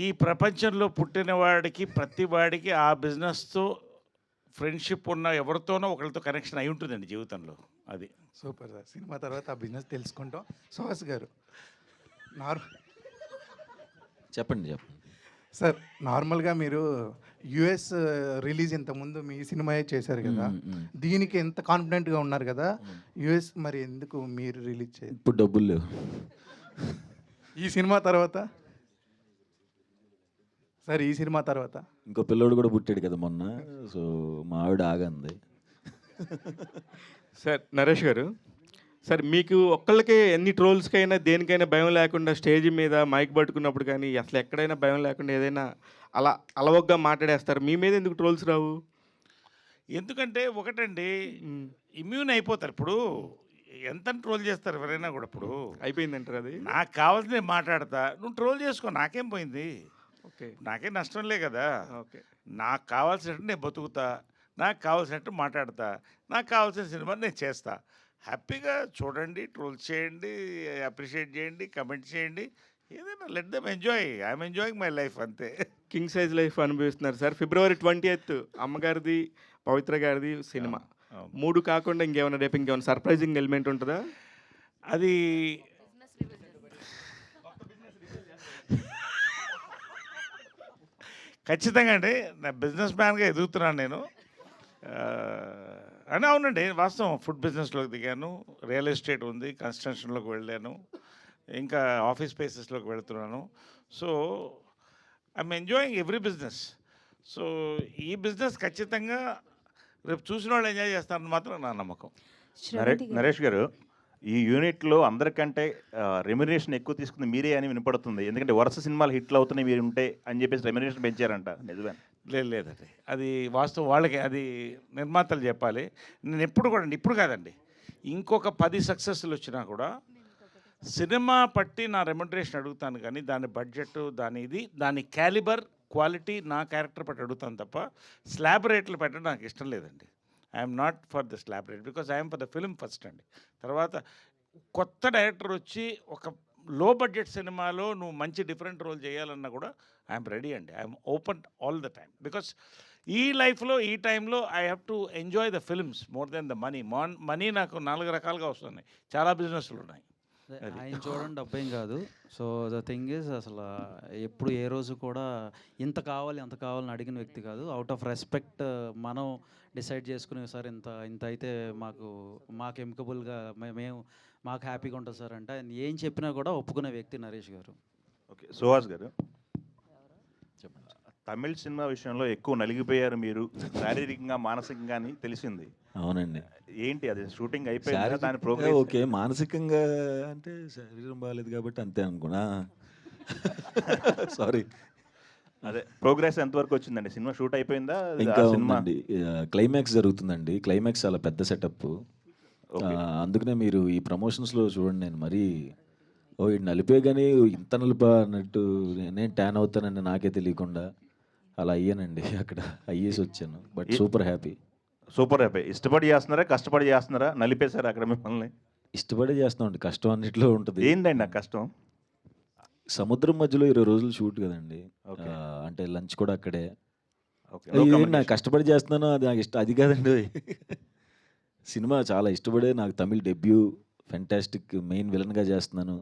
S5: ఈ ప్రపంచంలో పుట్టిన వాడికి ప్రతి వాడికి ఆ బిజినెస్తో ఫ్రెండ్షిప్ ఉన్న ఎవరితోనో ఒకరితో కనెక్షన్ అయి ఉంటుందండి జీవితంలో. అది
S18: సూపర్ సార్. సినిమా తర్వాత ఆ బిజినెస్ తెలుసుకుంటాం. సుహాస్ గారు
S6: చెప్పండి
S18: సార్, నార్మల్గా మీరు యుఎస్ రిలీజ్ ఇంతకుముందు మీ సినిమా చేశారు కదా, దీనికి ఎంత కాన్ఫిడెంట్గా ఉన్నారు కదా, యుఎస్ మరి ఎందుకు మీరు రిలీజ్ చేయాలి?
S6: ఇప్పుడు డబ్బులు లేవు.
S18: ఈ సినిమా తర్వాత సార్, ఈ సినిమా తర్వాత
S6: ఇంకో పిల్లోడు కూడా పుట్టాడు కదా మొన్న. సో మా ఆవిడ ఆగంది.
S11: సార్ నరేష్ గారు, సార్ మీకు ఒక్కళ్ళకే ఎన్ని ట్రోల్స్కైనా దేనికైనా భయం లేకుండా స్టేజ్ మీద మైక్ పట్టుకున్నప్పుడు కానీ అసలు ఎక్కడైనా భయం లేకుండా ఏదైనా అలా అలవగ్గా మాట్లాడేస్తారు, మీ మీద ఎందుకు ట్రోల్స్ రావు?
S5: ఎందుకంటే ఒకటండి, ఇమ్యూన్ అయిపోతారు. ఇప్పుడు ఎంత ట్రోల్ చేస్తారు ఎవరైనా కూడా. ఇప్పుడు
S11: అయిపోయిందంటారు అది.
S5: నాకు కావాల్సి నేను మాట్లాడతా, నువ్వు ట్రోల్ చేసుకో, నాకేం పోయింది,
S11: ఓకే,
S5: నాకేం నష్టంలే కదా.
S11: ఓకే,
S5: నాకు కావాల్సినట్టు నేను బతుకుతా, నాకు కావాల్సినట్టు మాట్లాడతా, నాకు కావాల్సిన సినిమా నేను చేస్తా. హ్యాపీగా చూడండి, ట్రోల్ చేయండి, అప్రిషియేట్ చేయండి, కమెంట్ చేయండి, ఏదైనా let them enjoy. I'm enjoying my life అంతే.
S11: కింగ్ సైజ్ లైఫ్ అనుభవిస్తున్నారు సార్. February 20th అమ్మగారిది, పవిత్ర గారిది సినిమా. 3 కాకుండా ఇంకేమైనా రేపు ఇంకేమైనా సర్ప్రైజింగ్ ఎలిమెంట్ ఉంటుందా?
S5: అది ఖచ్చితంగా అండి. నా బిజినెస్ మ్యాన్గా ఎదుగుతున్నాను నేను. అని అవునండి, వాస్తవం. ఫుడ్ బిజినెస్లోకి దిగాను, రియల్ ఎస్టేట్ ఉంది, కన్స్ట్రక్షన్లోకి వెళ్ళాను, ఇంకా ఆఫీస్ స్పేసెస్లోకి వెళ్తున్నాను. So I'm enjoying every business. So ఈ బిజినెస్ ఖచ్చితంగా రేపు చూసిన వాళ్ళు ఎంజాయ్ చేస్తారని మాత్రం నా నమ్మకం.
S9: నరేష్ గారు, ఈ యూనిట్లో అందరికంటే రెమ్యునరేషన్ ఎక్కువ తీసుకుంది మీరే అని వినపడుతుంది. ఎందుకంటే వరుస సినిమాలు హిట్లు అవుతున్నాయి మీరు ఉంటే అని చెప్పేసి రెమ్యునరేషన్ పెంచారంట, నిజమే?
S5: లేదండి, అది వాస్తవం. వాళ్ళకి అది నిర్మాతలు చెప్పాలి. నేను ఎప్పుడు కూడా ఇప్పుడు కాదండి, ఇంకొక 10 సక్సెస్లు వచ్చినా కూడా సినిమా పట్టి నా రెమ్యునరేషన్ అడుగుతాను, కానీ దాని బడ్జెట్, దాని క్యాలిబర్, క్వాలిటీ నా క్యారెక్టర్ పట్టి అడుగుతాను తప్ప స్లాబ్ రేట్లు పెట్టడం నాకు ఇష్టం లేదండి. I'm not for the slab rate, because I'm for the film first అండి. తర్వాత కొత్త డైరెక్టర్ వచ్చి ఒక లో బడ్జెట్ సినిమాలో నువ్వు మంచి డిఫరెంట్ రోల్ చేయాలన్నా కూడా ఐఎమ్ రెడీ అండి. I'm open all the time, because ఈ లైఫ్లో ఈ టైంలో I have to enjoy the films more than the money. Money నాకు 4 రకాలుగా వస్తున్నాయి, చాలా బిజినెస్లు ఉన్నాయి.
S8: ఆయన చూడండి డబ్బేం కాదు. సో ద థింగ్ ఈజ్ అసలు ఎప్పుడు ఏ రోజు కూడా ఇంత కావాలి అంత కావాలని అడిగిన వ్యక్తి కాదు. అవుట్ ఆఫ్ రెస్పెక్ట్ మనం డిసైడ్ చేసుకునే సార్ ఇంత అయితే మాకు ఎమికబుల్గా మేము మాకు హ్యాపీగా ఉంటుంది సార్ అంటే ఆయన ఏం చెప్పినా కూడా ఒప్పుకునే వ్యక్తి నరేష్ గారు.
S17: ఓకే, సుహాస్ గారు, తమిళ సినిమా విషయంలో ఎక్కువ నలిగిపోయారు మీరు, శారీరకంగా మానసికంగా అని తెలిసింది.
S6: అవునండి.
S17: ఏంటి అది, షూటింగ్ అయిపోయింది, దాని ప్రోగ్రెస్?
S6: ఓకే, మానసికంగా అంటే శరీరం బాగాలేదు కాబట్టి అంతే అనుకున్నా. సారీ.
S17: అదే ప్రోగ్రెస్ ఎంతవరకు వచ్చిందండి? సినిమా షూట్ అయిపోయిందా?
S6: ఇంకా
S17: సినిమా
S6: ఉందండి, క్లైమాక్స్ జరుగుతుందండి. క్లైమాక్స్ చాలా పెద్ద సెటప్. అందుకనే మీరు ఈ ప్రమోషన్స్లో చూడండి, నేను మరీ ఇది నలిపే కానీ ఇంత నలిపా అన్నట్టు నేను ట్యాన్ అవుతానని నాకే తెలియకుండా అలా అయ్యానండి. అక్కడ అయ్యేసి వచ్చాను, but super happy.
S17: Super happy. ఇష్టపడి చేస్తున్నారా, కష్టపడి చేస్తున్నారా? నలిపేశారా అక్కడ మిమ్మల్ని?
S6: ఇష్టపడే చేస్తామండి, కష్టం అన్నిట్లో ఉంటుంది.
S17: ఏంటండి ఆ కష్టం?
S6: సముద్రం మధ్యలో 20 రోజులు షూట్ కదండి, అంటే లంచ్ కూడా అక్కడే. నాకు కష్టపడి చేస్తున్నాను, అది నాకు ఇష్టం అది కాదండి. సినిమా చాలా ఇష్టపడే, నాకు తమిళ్ డెబ్యూ, ఫెంటాస్టిక్ మెయిన్ విలన్గా చేస్తున్నాను.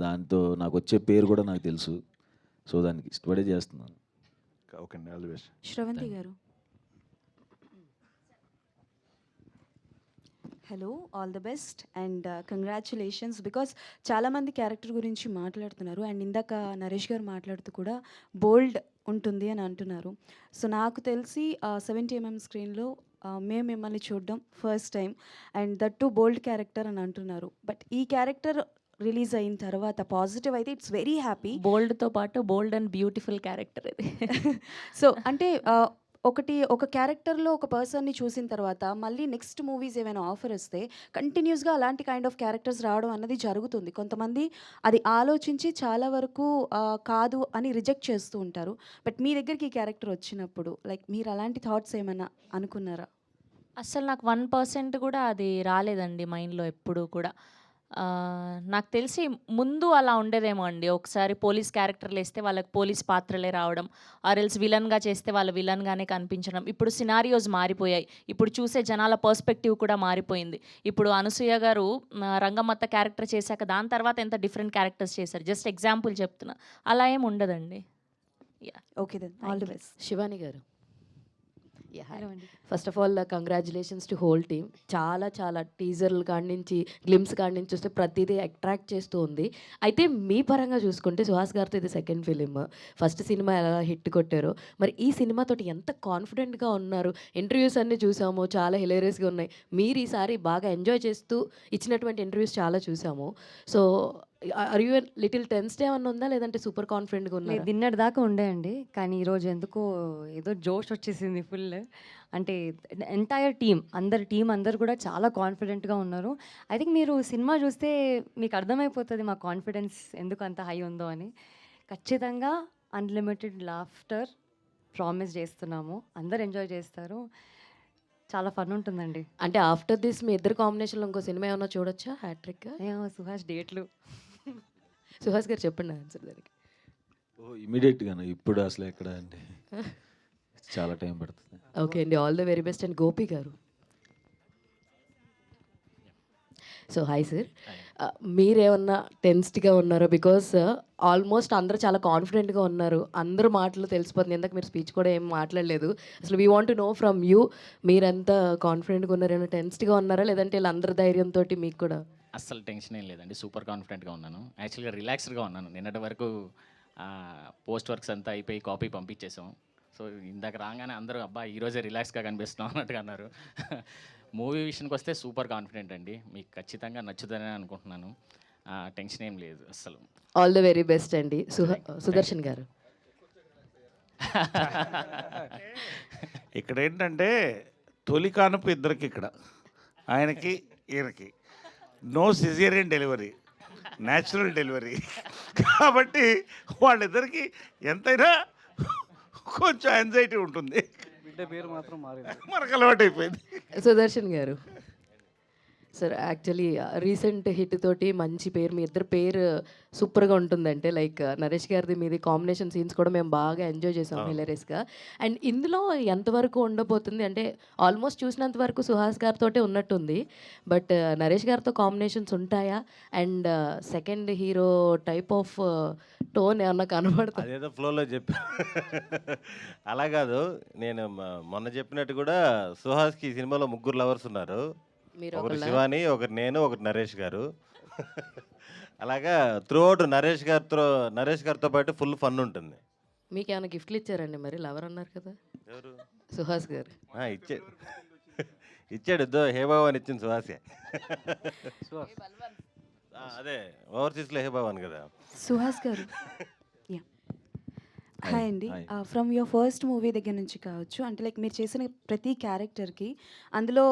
S6: దాంతో నాకు వచ్చే పేరు కూడా నాకు తెలుసు. సో దానికి ఇష్టపడే చేస్తున్నాను.
S17: ఓకే అండి, all the best.
S19: Sravanthi garu. Hello, all the best and congratulations. Because చాలామంది క్యారెక్టర్ గురించి మాట్లాడుతున్నారు అండ్ ఇందాక నరేష్ గారు మాట్లాడుతూ కూడా బోల్డ్ ఉంటుంది అని అంటున్నారు. సో నాకు తెలిసి 70mm స్క్రీన్లో మేము మిమ్మల్ని చూడడం first time and that to bold character అని అంటున్నారు. బట్ ఈ క్యారెక్టర్ రిలీజ్ అయిన తర్వాత పాజిటివ్ అయితే ఇట్స్ వెరీ హ్యాపీ.
S10: బోల్డ్తో పాటు బోల్డ్ అండ్ బ్యూటిఫుల్ క్యారెక్టర్ ఇది.
S19: సో అంటే ఒక క్యారెక్టర్లో ఒక పర్సన్ని చూసిన తర్వాత మళ్ళీ నెక్స్ట్ మూవీస్ ఏమైనా ఆఫర్ వస్తే కంటిన్యూస్గా అలాంటి కైండ్ ఆఫ్ క్యారెక్టర్స్ రావడం అన్నది జరుగుతుంది. కొంతమంది అది ఆలోచించి చాలా వరకు కాదు అని రిజెక్ట్ చేస్తూ ఉంటారు. బట్ మీ దగ్గరికి ఈ క్యారెక్టర్ వచ్చినప్పుడు లైక్ మీరు అలాంటి థాట్స్ ఏమైనా అనుకున్నారా?
S10: అస్సలు నాకు 1% కూడా అది రాలేదండి మైండ్లో ఎప్పుడు కూడా. నాకు తెలిసి ముందు అలా ఉండేదేమో అండి, ఒకసారి పోలీస్ క్యారెక్టర్లు వేస్తే వాళ్ళకి పోలీస్ పాత్రలే రావడం, ఆర్ఎల్స్ విలన్గా చేస్తే వాళ్ళ విలన్గానే కనిపించడం. ఇప్పుడు సినారియోస్ మారిపోయాయి, ఇప్పుడు చూసే జనాల పర్స్పెక్టివ్ కూడా మారిపోయింది. ఇప్పుడు అనసూయ గారు రంగమ్మత్త క్యారెక్టర్ చేశాక దాని తర్వాత ఎంత డిఫరెంట్ క్యారెక్టర్స్ చేశారు, జస్ట్ ఎగ్జాంపుల్ చెప్తున్నా. అలా ఏం ఉండదండి.
S19: Okay then, all the best.
S20: Shivani garu. First of all congratulations to whole team. చాలా టీజర్లు కాడి నుంచి గ్లిమ్స్ కాడి నుంచి చూస్తే ప్రతిదీ అట్రాక్ట్ చేస్తూ ఉంది. అయితే మీ పరంగా చూసుకుంటే సుహాస్ గారితో ఇది సెకండ్ ఫిలిం, ఫస్ట్ సినిమా ఎలా హిట్ కొట్టారో, మరి ఈ సినిమాతోటి ఎంత కాన్ఫిడెంట్గా ఉన్నారు? ఇంటర్వ్యూస్ అన్నీ చూసాము, చాలా హిలేరియస్గా ఉన్నాయి. మీరు ఈసారి బాగా ఎంజాయ్ చేస్తూ ఇచ్చినటువంటి ఇంటర్వ్యూస్ చాలా చూసాము. So are you little tensed ఏమన్నా ఉందా, లేదంటే సూపర్ కాన్ఫిడెంట్గా ఉన్నా?
S14: డిన్నర్ దాకా ఉండేయండి, కానీ ఈరోజు ఎందుకో ఏదో జోష్ వచ్చేసింది ఫుల్. అంటే ఎంటైర్ టీమ్ అందరు కూడా చాలా కాన్ఫిడెంట్గా ఉన్నారు. ఐ థింక్ మీరు సినిమా చూస్తే మీకు అర్థమైపోతుంది మా కాన్ఫిడెన్స్ ఎందుకు అంత హై ఉందో అని. ఖచ్చితంగా అన్లిమిటెడ్ లాఫ్టర్ ప్రామిస్ చేస్తున్నాము, అందరు ఎంజాయ్ చేస్తారు, చాలా ఫన్ ఉంటుందండి.
S20: అంటే ఆఫ్టర్ దిస్ మీ ఇద్దరు కాంబినేషన్లో ఇంకో సినిమా ఏమన్నా చూడొచ్చా? హ్యాట్రిక్?
S14: సుహాస్ డేట్లు.
S20: సుహాస్ గారు చెప్పండి ఆన్సర్ దానికి.
S6: ఇమీడియట్గానే ఇప్పుడు అసలు ఎక్కడ అండి, చాలా టైం పడుతుంది.
S20: ఓకే అండి, all the very best. And Gopi garu. So hi sir, మీరేమన్నా టెన్స్డ్గా ఉన్నారో? బికాస్ ఆల్మోస్ట్ అందరూ చాలా కాన్ఫిడెంట్గా ఉన్నారు, అందరూ మాటలు తెలిసిపోతుంది. ఇందాక మీరు స్పీచ్ కూడా ఏం మాట్లాడలేదు. అసలు we want to know from you, మీరెంత కాన్ఫిడెంట్గా ఉన్నారు? ఏమైనా టెన్స్డ్గా ఉన్నారా, లేదంటే వీళ్ళందరి ధైర్యంతో మీకు కూడా?
S21: అస్సలు టెన్షన్ ఏం లేదండి, సూపర్ కాన్ఫిడెంట్గా ఉన్నాను. యాక్చువల్గా రిలాక్స్డ్గా ఉన్నాను. నిన్నటి వరకు పోస్ట్ వర్క్స్ అంతా అయిపోయి కాపీ పంపించేసాం. సో ఇందాక రాగానే అందరూ అబ్బా ఈరోజే రిలాక్స్గా కనిపిస్తున్నాం అన్నట్టుగా అన్నారు. మూవీ విషయానికి వస్తే సూపర్ కాన్ఫిడెంట్ అండి, మీకు ఖచ్చితంగా నచ్చుతుందని అనుకుంటున్నాను. టెన్షన్ ఏం లేదు అస్సలు.
S20: ఆల్ ద వెరీ బెస్ట్ అండి. సుదర్శన్ గారు.
S5: ఇక్కడ ఏంటంటే తొలి కానుపు ఇద్దరికి ఇక్కడ, ఆయనకి ఈయనకి. No caesarean delivery, natural delivery. కాబట్టి వాళ్ళిద్దరికి ఎంతైనా కొంచెం యాంగ్జైటీ ఉంటుంది.
S7: బిడ్డ పేరు మాత్రం మారింది.
S5: మనకు అలవాటు అయిపోయింది.
S20: సుదర్శన్ గారు సార్, యాక్చువల్లీ రీసెంట్ హిట్ తోటి మంచి పేరు, మీ ఇద్దరు పేరు సూపర్గా ఉంటుందంటే లైక్ నరేష్ గారిది మీది కాంబినేషన్ సీన్స్ కూడా మేము బాగా ఎంజాయ్ చేసాం హిలరీస్గా. అండ్ ఇందులో ఎంతవరకు ఉండబోతుంది అంటే ఆల్మోస్ట్ చూసినంత వరకు సుహాస్ గారితో ఉన్నట్టుంది, బట్ నరేష్ గారితో కాంబినేషన్స్ ఉంటాయా? And second hero type of tone ఏమన్నా కనబడుతుంది?
S2: అదేదో ఫ్లోలో చెప్పా. అలా కాదు, నేను మొన్న చెప్పినట్టు కూడా సుహాస్కి ఈ సినిమాలో 3 లవర్స్ ఉన్నారు.
S20: మీరు
S2: ఒకరు
S20: ఒకళ్ళా?
S2: శివాని, ఒకరు నేను, ఒకరు నరేష్ గారు. అలాగా త్రూఅవుట్ నరేష్ గారితో పాటు ఫుల్ ఫన్ ఉంటుంది.
S20: మీకు ఏమైనా గిఫ్ట్లు ఇచ్చారండి మరి? లవర్ అన్నారు కదా
S2: ఎవరు?
S20: సుహాస్ గారు.
S2: ఇచ్చాడు హేబాబు అని ఇచ్చింది సుహాసే. అదే ఓవర్సీస్లో హేబాబు అని కదా.
S19: సుహాస్ గారు, హాయ్ అండి. ఫ్రమ్ యువర్ ఫస్ట్ మూవీ దగ్గర నుంచి కావచ్చు, అంటే లైక్ మీరు చేసిన ప్రతి క్యారెక్టర్కి అందులో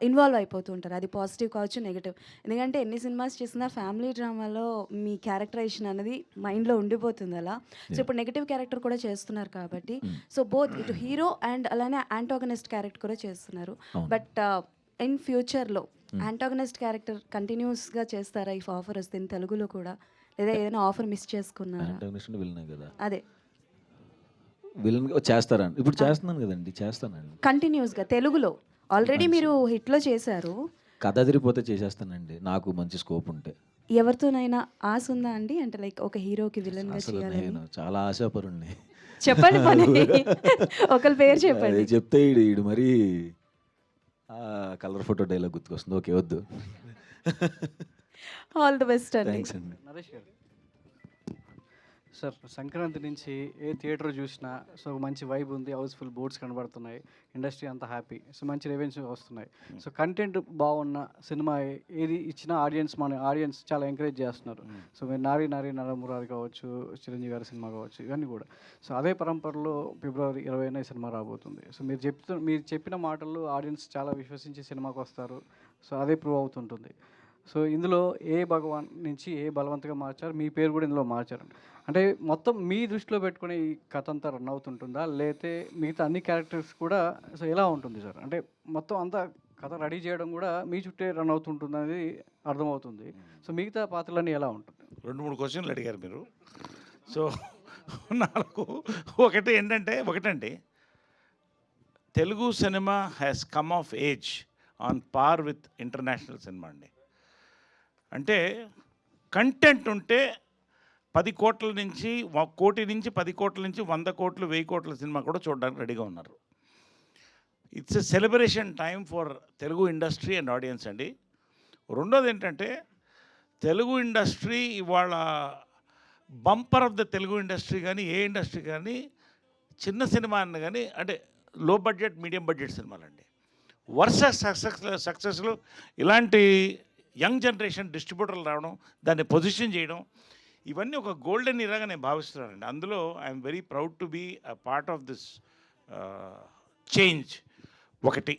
S19: ఇన్వాల్వ్ అయిపోతూ ఉంటారు. అది పాజిటివ్ కావచ్చు, నెగిటివ్. ఎందుకంటే ఎన్ని సినిమాస్ చేసినా ఫ్యామిలీ డ్రామాలో మీ క్యారెక్టరైజేషన్ అనేది మైండ్లో ఉండిపోతుంది అలా. సో ఇప్పుడు నెగిటివ్ క్యారెక్టర్ కూడా చేస్తున్నారు కాబట్టి, సో బోత్ ఇటు హీరో అండ్ అలానే యాంటాగనిస్ట్ క్యారెక్టర్ కూడా చేస్తున్నారు. బట్ ఇన్ ఫ్యూచర్లో యాంటాగనిస్ట్ క్యారెక్టర్ కంటిన్యూస్గా చేస్తారా ఇఫ్ ఆఫర్ వస్తే ఇన్ తెలుగులో కూడా, లేదా ఏదైనా ఆఫర్ మిస్ చేసుకున్నారా?
S6: కదా
S19: అదే
S6: విలన్ చేస్తారండి, ఇప్పుడు చేస్తున్నాను కదండి, చేస్తానండి
S19: కంటిన్యూస్గా తెలుగులో. ఆల్రెడీ మీరు హిట్లో చేశారు,
S6: కథ అదిరిపోతే చేసేస్తానండి, నాకు మంచి స్కోప్ ఉంటే.
S19: ఎవరితోనైనా ఆశ ఉందా అండి? అంటే లైక్ ఒక హీరోకి విలన్గా
S6: అసలు
S19: చేయాలని.
S6: నేను చాలా ఆశాపరుణ్ణి.
S19: చెప్పండి పని, ఒకరి పేరు చెప్పండి.
S6: అది చెప్తే ఈడు మరి కలర్ ఫోటో డైలాగ్ గుర్తుకొస్తుంది. ఓకే వద్దు.
S19: ఆల్ ది బెస్ట్ అండి.
S6: థ్యాంక్స్ అండి.
S7: నరేష్ గారు సార్, సంక్రాంతి నుంచి ఏ థియేటర్ చూసినా సో మంచి వైబ్ ఉంది, హౌస్ఫుల్ బోర్డ్స్ కనబడుతున్నాయి, ఇండస్ట్రీ అంతా హ్యాపీ, సో మంచి రెవెన్యూ వస్తున్నాయి. సో కంటెంట్ బాగున్న సినిమా ఏది ఇచ్చినా ఆడియన్స్ చాలా ఎంకరేజ్ చేస్తున్నారు. సో మీరు నారీ నరమురారి కావచ్చు, చిరంజీవి గారి సినిమా కావచ్చు, ఇవన్నీ కూడా. సో అదే పరంపరలో ఫిబ్రవరి 20న ఈ సినిమా రాబోతుంది. సో మీరు చెప్పిన మాటల్లో ఆడియన్స్ చాలా విశ్వసించి సినిమాకి వస్తారు. సో అదే ప్రూవ్ అవుతుంటుంది. సో ఇందులో ఏ భగవాన్ నుంచి ఏ బలవంతంగా మార్చారు, మీ పేరు కూడా ఇందులో మార్చారు. అంటే మొత్తం మీ దృష్టిలో పెట్టుకుని ఈ కథ అంతా రన్ అవుతుంటుందా, లేకపోతే మిగతా అన్ని క్యారెక్టర్స్ కూడా సో ఎలా ఉంటుంది సార్? అంటే మొత్తం అంతా కథ రెడీ చేయడం కూడా మీ చుట్టే రన్ అవుతుంటుంది అనేది అర్థమవుతుంది. సో మిగతా పాత్రలన్నీ ఎలా ఉంటుంది?
S5: 2-3 క్వశ్చన్లు అడిగారు మీరు. సో నాకు ఒకటండి, Telugu cinema has come of age on par with international cinema అండి. అంటే కంటెంట్ ఉంటే 10 కోట్ల నుంచి 1 కోటి నుంచి 10 కోట్ల నుంచి 100 కోట్లు 1000 కోట్ల సినిమా కూడా చూడడానికి రెడీగా ఉన్నారు. It's a celebration time for Telugu industry and audience అండి. రెండోది ఏంటంటే, తెలుగు ఇండస్ట్రీ ఇవాళ bumper of the Telugu industry కానీ ఏ ఇండస్ట్రీ కానీ చిన్న సినిమా అన్న కానీ అంటే లో బడ్జెట్ మీడియం బడ్జెట్ సినిమాలండి. వరుస సక్సెస్లు ఇలాంటి యంగ్ జనరేషన్ డిస్ట్రిబ్యూటర్లు రావడం, దాన్ని పొజిషన్ చేయడం, ఇవన్నీ ఒక గోల్డెన్ ఇరాగా నేను భావిస్తున్నానండి. అందులో I'm very proud to be a part of this change. ఒకటి.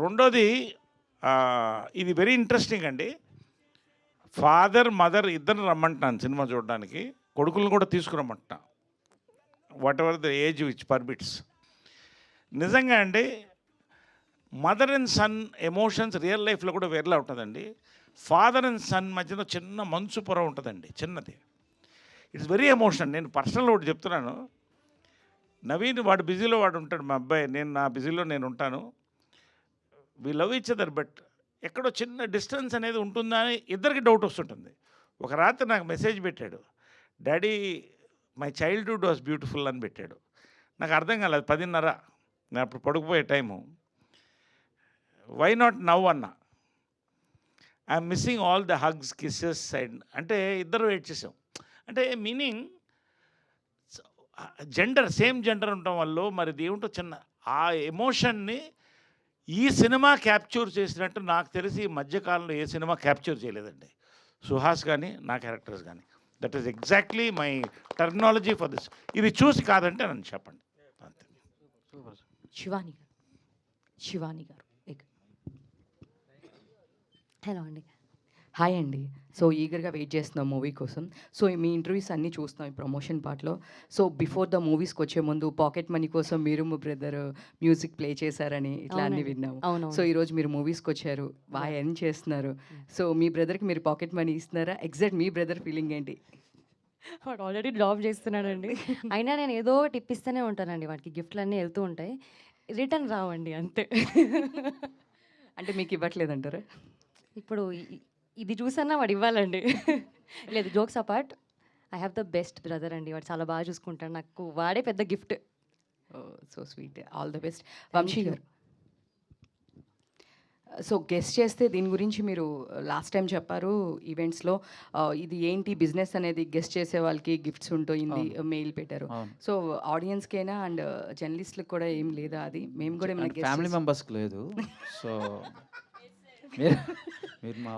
S5: రెండోది, ఇది వెరీ ఇంట్రెస్టింగ్ అండి. ఫాదర్ మదర్ ఇద్దరు రమ్మంటున్నాను సినిమా చూడడానికి, కొడుకులను కూడా తీసుకురమ్మంటున్నా, whatever the age which permits. నిజంగా అండి, mother and son emotions real లైఫ్లో కూడా వేరేలా ఉంటుందండి. ఫాదర్ అండ్ సన్ మధ్యలో చిన్న మంచు పొర ఉంటుందండి, చిన్నది. It's very emotional. నేను పర్సనల్ ఒకటి చెప్తున్నాను. నవీన్ వాడు బిజీలో వాడు ఉంటాడు, మా అబ్బాయి, నేను నా బిజీలో నేను ఉంటాను. We love each other, but ఎక్కడో చిన్న డిస్టెన్స్ అనేది ఉంటుందా అని ఇద్దరికి డౌట్ వస్తుంటుంది. ఒక రాత్రి నాకు మెసేజ్ పెట్టాడు, daddy my childhood was beautiful అని పెట్టాడు. నాకు అర్థం కాలేదు. 10:30 నేను అప్పుడు పడుకుపోయే టైము. వై నాట్ నవ్ అన్నా. I'm missing all the hugs kisses and అంటే ఇద్దరు వెయిట్ చేసాం. అంటే మీనింగ్ జెండర్ సేమ్ జెండర్ ఉండటం వల్ల మరి దేవుంటో చిన్న ఆ ఎమోషన్ని ఈ సినిమా క్యాప్చర్ చేసినట్టు నాకు తెలిసి ఈ మధ్యకాలంలో ఏ సినిమా క్యాప్చర్ చేయలేదండి. సుహాస్ కానీ నా క్యారెక్టర్స్ కానీ that is exactly my terminology for this. ఇది చూసి కాదంటే నన్ను చెప్పండి అంతే.
S14: శివాని గారు, శివాని గారు హలో అండి. హాయ్ అండి. సో ఈగర్గా వెయిట్ చేస్తున్నాం మూవీ కోసం. సో మీ ఇంటర్వ్యూస్ అన్నీ చూస్తున్నాం ఈ ప్రమోషన్ పార్ట్లో. సో బిఫోర్ ద మూవీస్కి వచ్చే ముందు పాకెట్ మనీ కోసం మీరు మీ బ్రదర్ మ్యూజిక్ ప్లే చేశారని ఇట్లా అన్నీ విన్నాము. సో ఈరోజు మీరు మూవీస్కి వచ్చారు, బాగా ఎర్న్ చేస్తున్నారు. సో మీ బ్రదర్కి మీరు పాకెట్ మనీ ఇస్తున్నారా? ఎగ్జాక్ట్ మీ బ్రదర్ ఫీలింగ్ ఏంటి?
S1: వాడు ఆల్రెడీ డ్రాప్ చేస్తున్నాడండి. అయినా నేను ఏదో ఒకటి ఇప్పిస్తూనే ఉంటానండి, వాడికి గిఫ్ట్లు అన్నీ వెళ్తూ ఉంటాయి, రిటర్న్ రావండి అంతే.
S14: అంటే మీకు ఇవ్వట్లేదంటారా?
S1: ఇప్పుడు ఇది చూసన్నా వాడు ఇవ్వాలండి. లేదు, jokes apart, I have the best brother అండి. వాడు చాలా బాగా చూసుకుంటాడు, నాకు వాడే పెద్ద gift.
S14: So sweet, all the best. Vamshi garu, so guest చేస్తే దీని గురించి మీరు లాస్ట్ టైం చెప్పారు ఈవెంట్స్లో, ఇది ఏంటి బిజినెస్ అనేది గెస్ట్ చేసే వాళ్ళకి గిఫ్ట్స్ ఉంటుంది, మెయిల్ పెట్టారు. సో ఆడియన్స్కైనా అండ్ జర్నలిస్ట్లకు కూడా ఏం లేదా? అది మేము కూడా ఏమైనా
S8: ఫ్యామిలీ మెంబర్స్కి లేదు. సో మీరు మా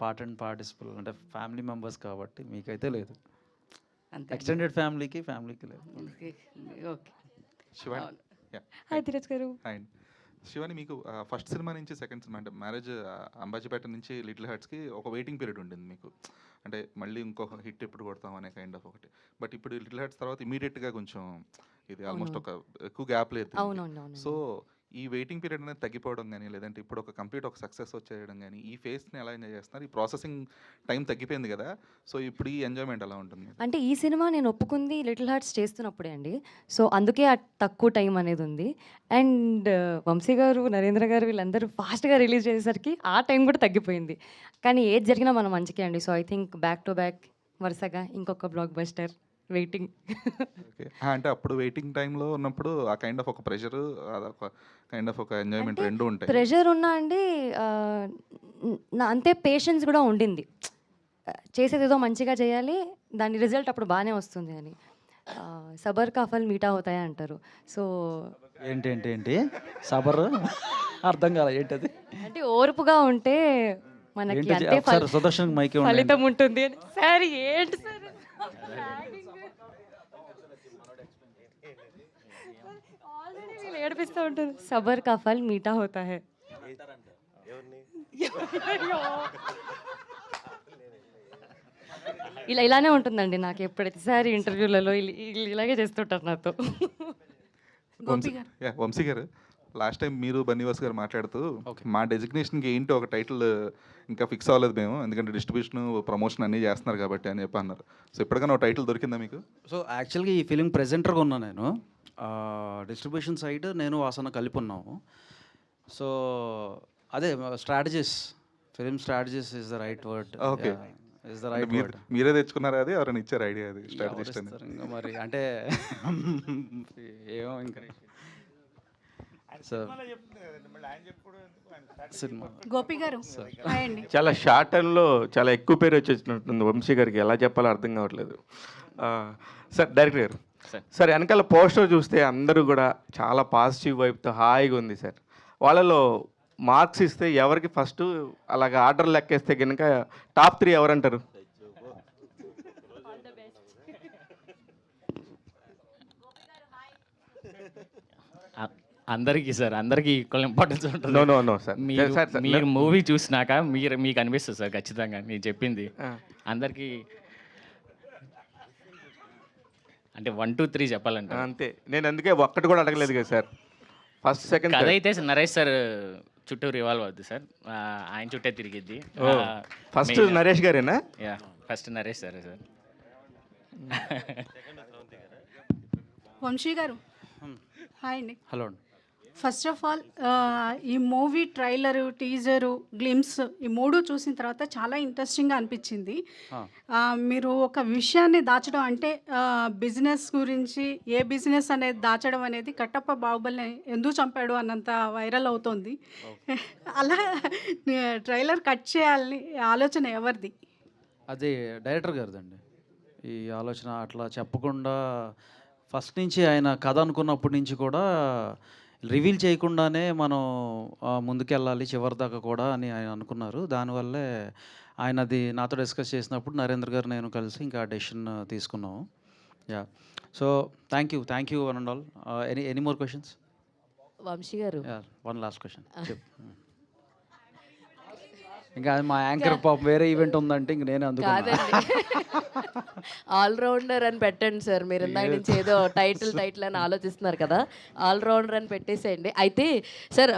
S8: పార్ట్ అండ్ పార్టిసిపల్ అంటే ఫ్యామిలీ మెంబర్స్ కాబట్టి మీకైతే లేదు. ఎక్స్టెండెడ్ ఫ్యామిలీకి లేదు.
S14: ఓకే.
S16: శివాని,
S1: హాయ్ ధీరజ్ గారు.
S16: హాయ్. శివాని, మీకు ఫస్ట్ సినిమా నుంచి సెకండ్ సినిమా అంటే మ్యారేజ్ అంబాజీపేట నుంచి లిటిల్ హార్ట్స్కి ఒక వెయిటింగ్ పీరియడ్ ఉండింది మీకు, అంటే మళ్ళీ ఇంకొక హిట్ ఎప్పుడు కొడతాం అనే కైండ్ ఆఫ్ ఒకటి. బట్ ఇప్పుడు లిటిల్ హార్ట్స్ తర్వాత ఇమీడియట్గా కొంచెం ఇది ఆల్మోస్ట్ ఒక ఎక్కువ గ్యాప్ లేదు. సో ఈ వెయిటింగ్ పీరియడ్ అనేది తగ్గిపోవడం కానీ, లేదంటే ఇప్పుడు ఒక కంప్లీట్ ఒక సక్సెస్ వచ్చేయడం కానీ, ఈ ఫేస్ని ఎలా ఎంజాయ్ చేస్తున్నారు? ఈ ప్రాసెసింగ్ టైం తగ్గిపోయింది కదా, సో ఇప్పుడు ఈ ఎంజాయ్మెంట్ ఎలా ఉంటుంది?
S1: అంటే ఈ సినిమా నేను ఒప్పుకుంది లిటిల్ హార్ట్స్ చేస్తున్నప్పుడే అండి. సో అందుకే ఆ తక్కువ టైం అనేది ఉంది. అండ్ వంశీ గారు, నరేంద్ర గారు వీళ్ళందరూ ఫాస్ట్గా రిలీజ్ చేసేసరికి ఆ టైం కూడా తగ్గిపోయింది. కానీ ఏది జరిగినా మనం మంచికే అండి. So I think back to back వరుసగా ఇంకొక బ్లాక్ బస్టర్ వెయిటింగ్.
S16: ఓకే. అంటే అప్పుడు వెయిటింగ్ టైంలో ఉన్నప్పుడు ఆ కైండ్ ఆఫ్ ఒక ప్రెషర్, అదొక కైండ్ ఆఫ్ ఒక ఎంజాయ్మెంట్ రెండు ఉంటాయి.
S1: ప్రెషర్ ఉన్నా అండి, నా అంతే పేషెన్స్ కూడా ఉండింది. చేసేది ఏదో మంచిగా చేయాలి, దాని రిజల్ట్ అప్పుడు బాగానే వస్తుంది అని. సబర్ కా ఫల్ మీఠా హోతాయా అంటారు. సో
S8: ఏంటి సబర్ అర్థం కాల ఏంటది?
S1: అంటే ఓర్పుగా ఉంటే మనకి అంతే
S8: సుదర్శన్ మైక్
S1: ఫలితం ఉంటుంది. సార్ ఏంటి సార్ ఏడిపిస్తూ ఉంటారు. సబర్ కా ఫల్ మీఠా హోతా హై. ఇలానే ఉంటుందండి నాకు ఎప్పుడైతే ఇంటర్వ్యూలలో ఇలాగే చేస్తుంటారు నాతో.
S16: వంశీ గారు, లాస్ట్ టైం మీరు బన్నీవాస్ గారు మాట్లాడుతూ మా డెసిగ్నేషన్కి ఏంటి ఒక టైటిల్ ఇంకా ఫిక్స్ అవ్వలేదు మేము, ఎందుకంటే డిస్ట్రిబ్యూషన్ ప్రమోషన్ అన్నీ చేస్తున్నారు కాబట్టి అని చెప్పి అన్నారు. సో ఎప్పటికైనా ఒక టైటిల్ దొరికిందా మీకు?
S8: సో యాక్చువల్గా ఈ ఫిలిం ప్రెజెంటర్గా ఉన్నా నేను, డిస్ట్రిబ్యూషన్ సైడ్ నేను వాసన కలిపి ఉన్నాము. సో అదే strategies, film strategies is the right word.
S16: Okay.
S8: Is the right word.
S16: మీరే తెచ్చుకున్నారా? అది ఎవరైనా ఇచ్చారు ఐడియా? అది స్ట్రాటజిస్ట్ అని
S8: ఇంకా మరి అంటే ఏమో ఇంకా
S22: గోపి గారు,
S23: చాలా షార్ట్ టైంలో చాలా ఎక్కువ పేరు వచ్చేసినట్టుంది వంశీ గారికి, ఎలా చెప్పాలో అర్థం కావట్లేదు. సార్ డైరెక్టర్ గారు, సార్ వెనకాల పోస్టర్ చూస్తే అందరూ కూడా చాలా పాజిటివ్ వైపుతో హాయిగా ఉంది సార్. వాళ్ళలో మార్క్స్ ఇస్తే ఎవరికి ఫస్ట్ అలాగ ఆర్డర్ లెక్కేస్తే కనుక టాప్ 3 ఎవరంటారు?
S21: అందరికీ సార్, అందరికీ ఈక్వల్ ఇంపార్టెన్స్ ఉంటుంది.
S23: నో సార్,
S21: మీరు మూవీ చూసినాక మీకు అనిపిస్తుంది సార్ ఖచ్చితంగా నేను చెప్పింది. అందరికీ అంటే 1, 2, 3 చెప్పాలంటే
S23: అంతే. నేను అందుకే ఒక్కటి కూడా అడగలేదు కదా సార్. ఫస్ట్ సెకండ్
S21: కథ అయితే నరేష్ సార్ చుట్టూ రివాల్వ్ అవుద్ది సార్, ఆయన చుట్టే తిరిగిద్ది.
S23: ఫస్ట్ నరేష్ గారేనా?
S21: First Naresh sir.
S22: వంశీ గారు, హాయ్ అండి.
S8: హలో.
S22: ఫస్ట్ ఆఫ్ ఆల్ ఈ మూవీ ట్రైలరు, టీజరు, గ్లిమ్స్ ఈ 3 చూసిన తర్వాత చాలా ఇంట్రెస్టింగ్గా అనిపించింది. మీరు ఒక విషయాన్ని దాచడం అంటే బిజినెస్ గురించి, ఏ బిజినెస్ అనేది దాచడం అనేది కట్టప్ప బాహుబలిని ఎందుకు చంపాడు అన్నంత వైరల్ అవుతోంది. అలా ట్రైలర్ కట్ చేయాలని ఆలోచన ఎవరిది?
S8: అది డైరెక్టర్ గారిదండి ఈ ఆలోచన. అట్లా చెప్పకుండా ఫస్ట్ నుంచి ఆయన కథ అనుకున్నప్పటి నుంచి కూడా రివీల్ చేయకుండానే మనం ముందుకెళ్ళాలి చివరి దాకా కూడా అని ఆయన అనుకున్నారు. దానివల్లే ఆయన అది నాతో డిస్కస్ చేసినప్పుడు నరేంద్ర గారు నేను కలిసి ఇంకా డెసిషన్ తీసుకున్నాము. Yeah, so thank you one and all. Any more questions?
S20: Vamshi garu,
S8: one last question ఇంకా మా యాంకర్ పాపం వేరే ఈవెంట్ ఉందంటే ఇంక నేనే అందుకు
S20: కాదండి, ఆల్రౌండర్ అని పెట్టండి సార్. మీరు ఇందాక నుంచి ఏదో టైటిల్ అని ఆలోచిస్తున్నారు కదా, ఆల్రౌండర్ అని పెట్టేసేయండి. అయితే సార్,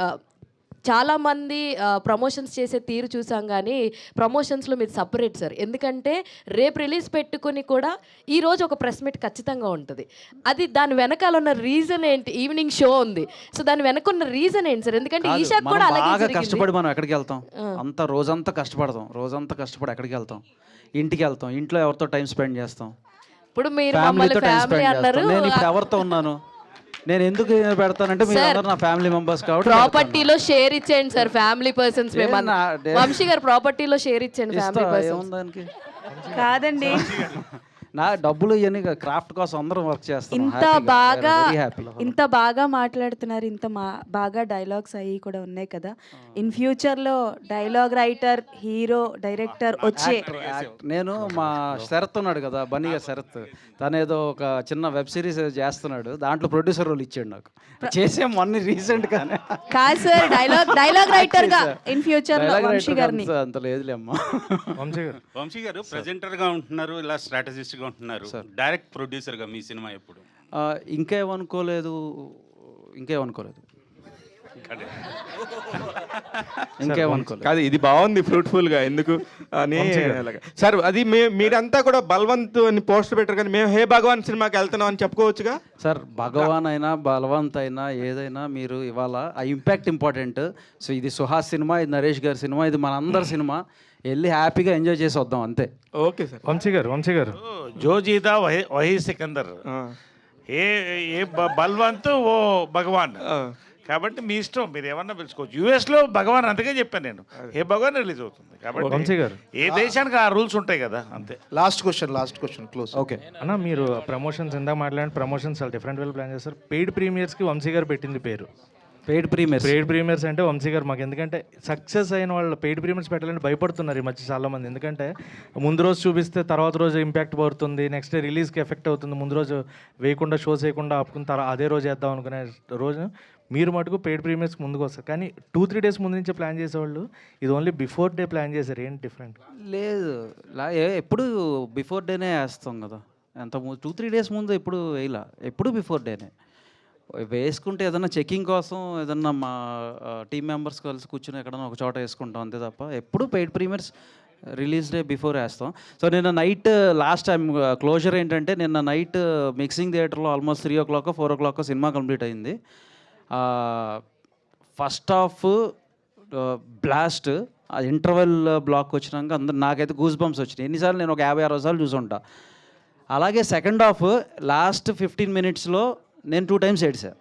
S20: చాలామంది ప్రమోషన్స్ చేసే తీరు చూసాం, కానీ ప్రమోషన్స్లో మీరు సపరేట్ సార్. ఎందుకంటే రేపు రిలీజ్ పెట్టుకుని కూడా ఈరోజు ఒక ప్రెస్ మీట్ ఖచ్చితంగా ఉంటుంది. అది దాని వెనకాల ఉన్న రీజన్ ఏంటి? ఈవినింగ్ షో ఉంది, సో దాని వెనక ఉన్న రీజన్ ఏంటి సార్? ఎందుకంటే ఈషా కూడా
S8: బాగా కష్టపడి మనం ఎక్కడికి వెళ్తాం, రోజంతా కష్టపడి ఎక్కడికి వెళ్తాం? ఇంటికి వెళ్తాం, ఇంట్లో ఎవరితో టైం స్పెండ్ చేస్తాం?
S20: ఇప్పుడు మీరు మమ్మల్ని ఫ్యామిలీ అన్నారు,
S8: నేను ఇప్పుడు ఎవరితో ఉన్నాను? నేను ఎందుకు పెడతానంటే మీరు అందరూ నా ఫ్యామిలీ మెంబర్స్ కాబట్టి.
S20: ప్రాపర్టీలో షేర్ ఇచ్చేయండి సార్, ఫ్యామిలీ పర్సన్స్. వంశీ గారు ప్రాపర్టీలో షేర్ ఇచ్చేయండి ఫ్యామిలీ పర్సన్స్.
S8: దానికి
S19: కాదండి,
S8: నా డబ్బులు ఇవన్నీ క్రాఫ్ట్ కోసం అందరం వర్క్ చేస్తాం.
S19: ఇంత బాగా మాట్లాడుతున్నారు, బాగా డైలాగ్స్ అవి కూడా ఉన్నాయి కదా. ఇన్ ఫ్యూచర్లో డైలాగ్ రైటర్, హీరో, డైరెక్టర్ వచ్చే
S8: నేను మా శరత్ ఉన్నాడు కదా, బన్నీగా శరత్, తను ఏదో ఒక చిన్న వెబ్ సిరీస్ చేస్తున్నాడు, దాంట్లో ప్రొడ్యూసర్ రోల్ ఇచ్చాడు నాకు. చేసాం మొన్న రీసెంట్ గానే.
S19: కాదు సార్, డైలాగ్ రైటర్ గా ఇన్ ఫ్యూచర్ లో వంశీ గారిని
S8: అంత లేదులే అమ్మా.
S3: వంశీ గారు ప్రెజెంటర్ గా ఉంటున్నారు, ఇలా స్ట్రాటజిస్ట్ గా ఉంటున్నారు, డైరెక్ట్ ప్రొడ్యూసర్ గా మీ సినిమా ఎప్పుడు?
S8: ఇంకేమనుకోలేదు.
S11: కాదు, ఇది బాగుంది ఫ్రూట్ఫుల్ గా. ఎందుకు అని సార్, అది మీరంతా కూడా బలవంత్ అని పోస్టర్ పెట్టారు, కానీ మేము హే భగవాన్ సినిమాకి వెళ్తున్నాం అని చెప్పుకోవచ్చుగా
S8: సార్? భగవాన్ అయినా బలవంత్ అయినా ఏదైనా మీరు ఇవాళ ఆ ఇంపాక్ట్ ఇంపార్టెంట్. సో ఇది సుహాస్ సినిమా, ఇది నరేష్ గారి సినిమా, ఇది మన అందరి సినిమా. వెళ్ళి హ్యాపీగా ఎంజాయ్ చేసి వద్దాం అంతే.
S11: Okay sir.
S5: వంశీ గారు జో జీతా వహీ సికందర్, ఏ బల్వంత్ ఓ భగవాన్. కాబట్టి మీ ఇష్టం, మీరు ఏమన్నా పిలుచుకోవచ్చు. యూఎస్లో భగవాన్ అంతగా చెప్పాను నేను, ఏ భగవాన్ రిలీజ్ అవుతుంది. కాబట్టి వంశీ గారు, ఏ దేశానికి ఆ రూల్స్ ఉంటాయి కదా, అంతే.
S18: Last question close.
S8: ఓకే
S5: అన్న, మీరు ప్రమోషన్స్ ఇందాక మాట్లాడిన ప్రమోషన్స్ చాలా డిఫరెంట్ వేలో ప్లాన్ చేస్తారు. పెయిడ్ ప్రీమియర్స్కి వంశీ గారు పెట్టింది పేరు.
S8: పెయిడ్ ప్రీమియర్స్
S5: అంటే వంశీ గారు మాకు, ఎందుకంటే సక్సెస్ అయిన వాళ్ళు పెయిడ్ ప్రీమియర్స్ పెట్టాలని భయపడుతున్నారు ఈ మధ్య చాలామంది. ఎందుకంటే ముందు రోజు చూపిస్తే తర్వాత రోజు ఇంపాక్ట్ పడుతుంది, నెక్స్ట్ డే రిలీజ్కి ఎఫెక్ట్ అవుతుంది. ముందు రోజు వేయకుండా షోస్ వేయకుండా ఆపుకుని అదే రోజు వేద్దాం అనుకునే రోజు మీరు మటుకు పెయిడ్ ప్రీమియర్స్ ముందుకు వస్తారు. కానీ 2-3 డేస్ ముందు నుంచే ప్లాన్ చేసేవాళ్ళు, ఇది ఓన్లీ బిఫోర్ డే ప్లాన్ చేశారు. ఏంటి డిఫరెంట్?
S8: లేదు, ఎప్పుడు బిఫోర్ డేనే వేస్తాం కదా. ఎంత 2-3 డేస్ ముందు ఎప్పుడు వేయలా, ఎప్పుడు బిఫోర్ డేనే వేసుకుంటే. ఏదన్నా చెకింగ్ కోసం ఏదన్నా మా టీం మెంబర్స్ కలిసి కూర్చొని ఎక్కడన్నా ఒక చోట వేసుకుంటాం అంతే తప్ప ఎప్పుడు paid premieres release day before వేస్తాం. సో నిన్న నైట్ లాస్ట్ టైం క్లోజర్ ఏంటంటే, నిన్న నైట్ మిక్సింగ్ థియేటర్లో almost 3 o'clock 4 o'clock cinema complete అయింది. ఫస్ట్ హాఫ్ బ్లాస్ట్, ఆ ఇంటర్వెల్ బ్లాక్ వచ్చినాక అందరు నాకైతే గూస్ బంప్స్ వచ్చినాయి. ఎన్నిసార్లు నేను ఒక 50-60 సార్లు చూసుంటా. అలాగే సెకండ్ హాఫ్ లాస్ట్ 15 minutesలో నేను 2 times ఏడ్చా.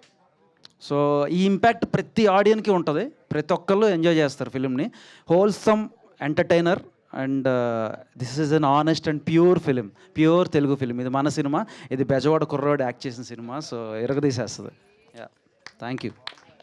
S8: సో ఈ ఇంపాక్ట్ ప్రతి ఆడియన్కి ఉంటుంది, ప్రతి ఒక్కళ్ళు ఎంజాయ్ చేస్తారు ఫిలింని. Wholesome entertainer and this is an honest and pure film, pure Telugu film. ఇది మన సినిమా, ఇది బెజవాడ కుర్రోడు యాక్ట్ చేసిన సినిమా. సో ఎరగదీసేస్తుంది. Thank you.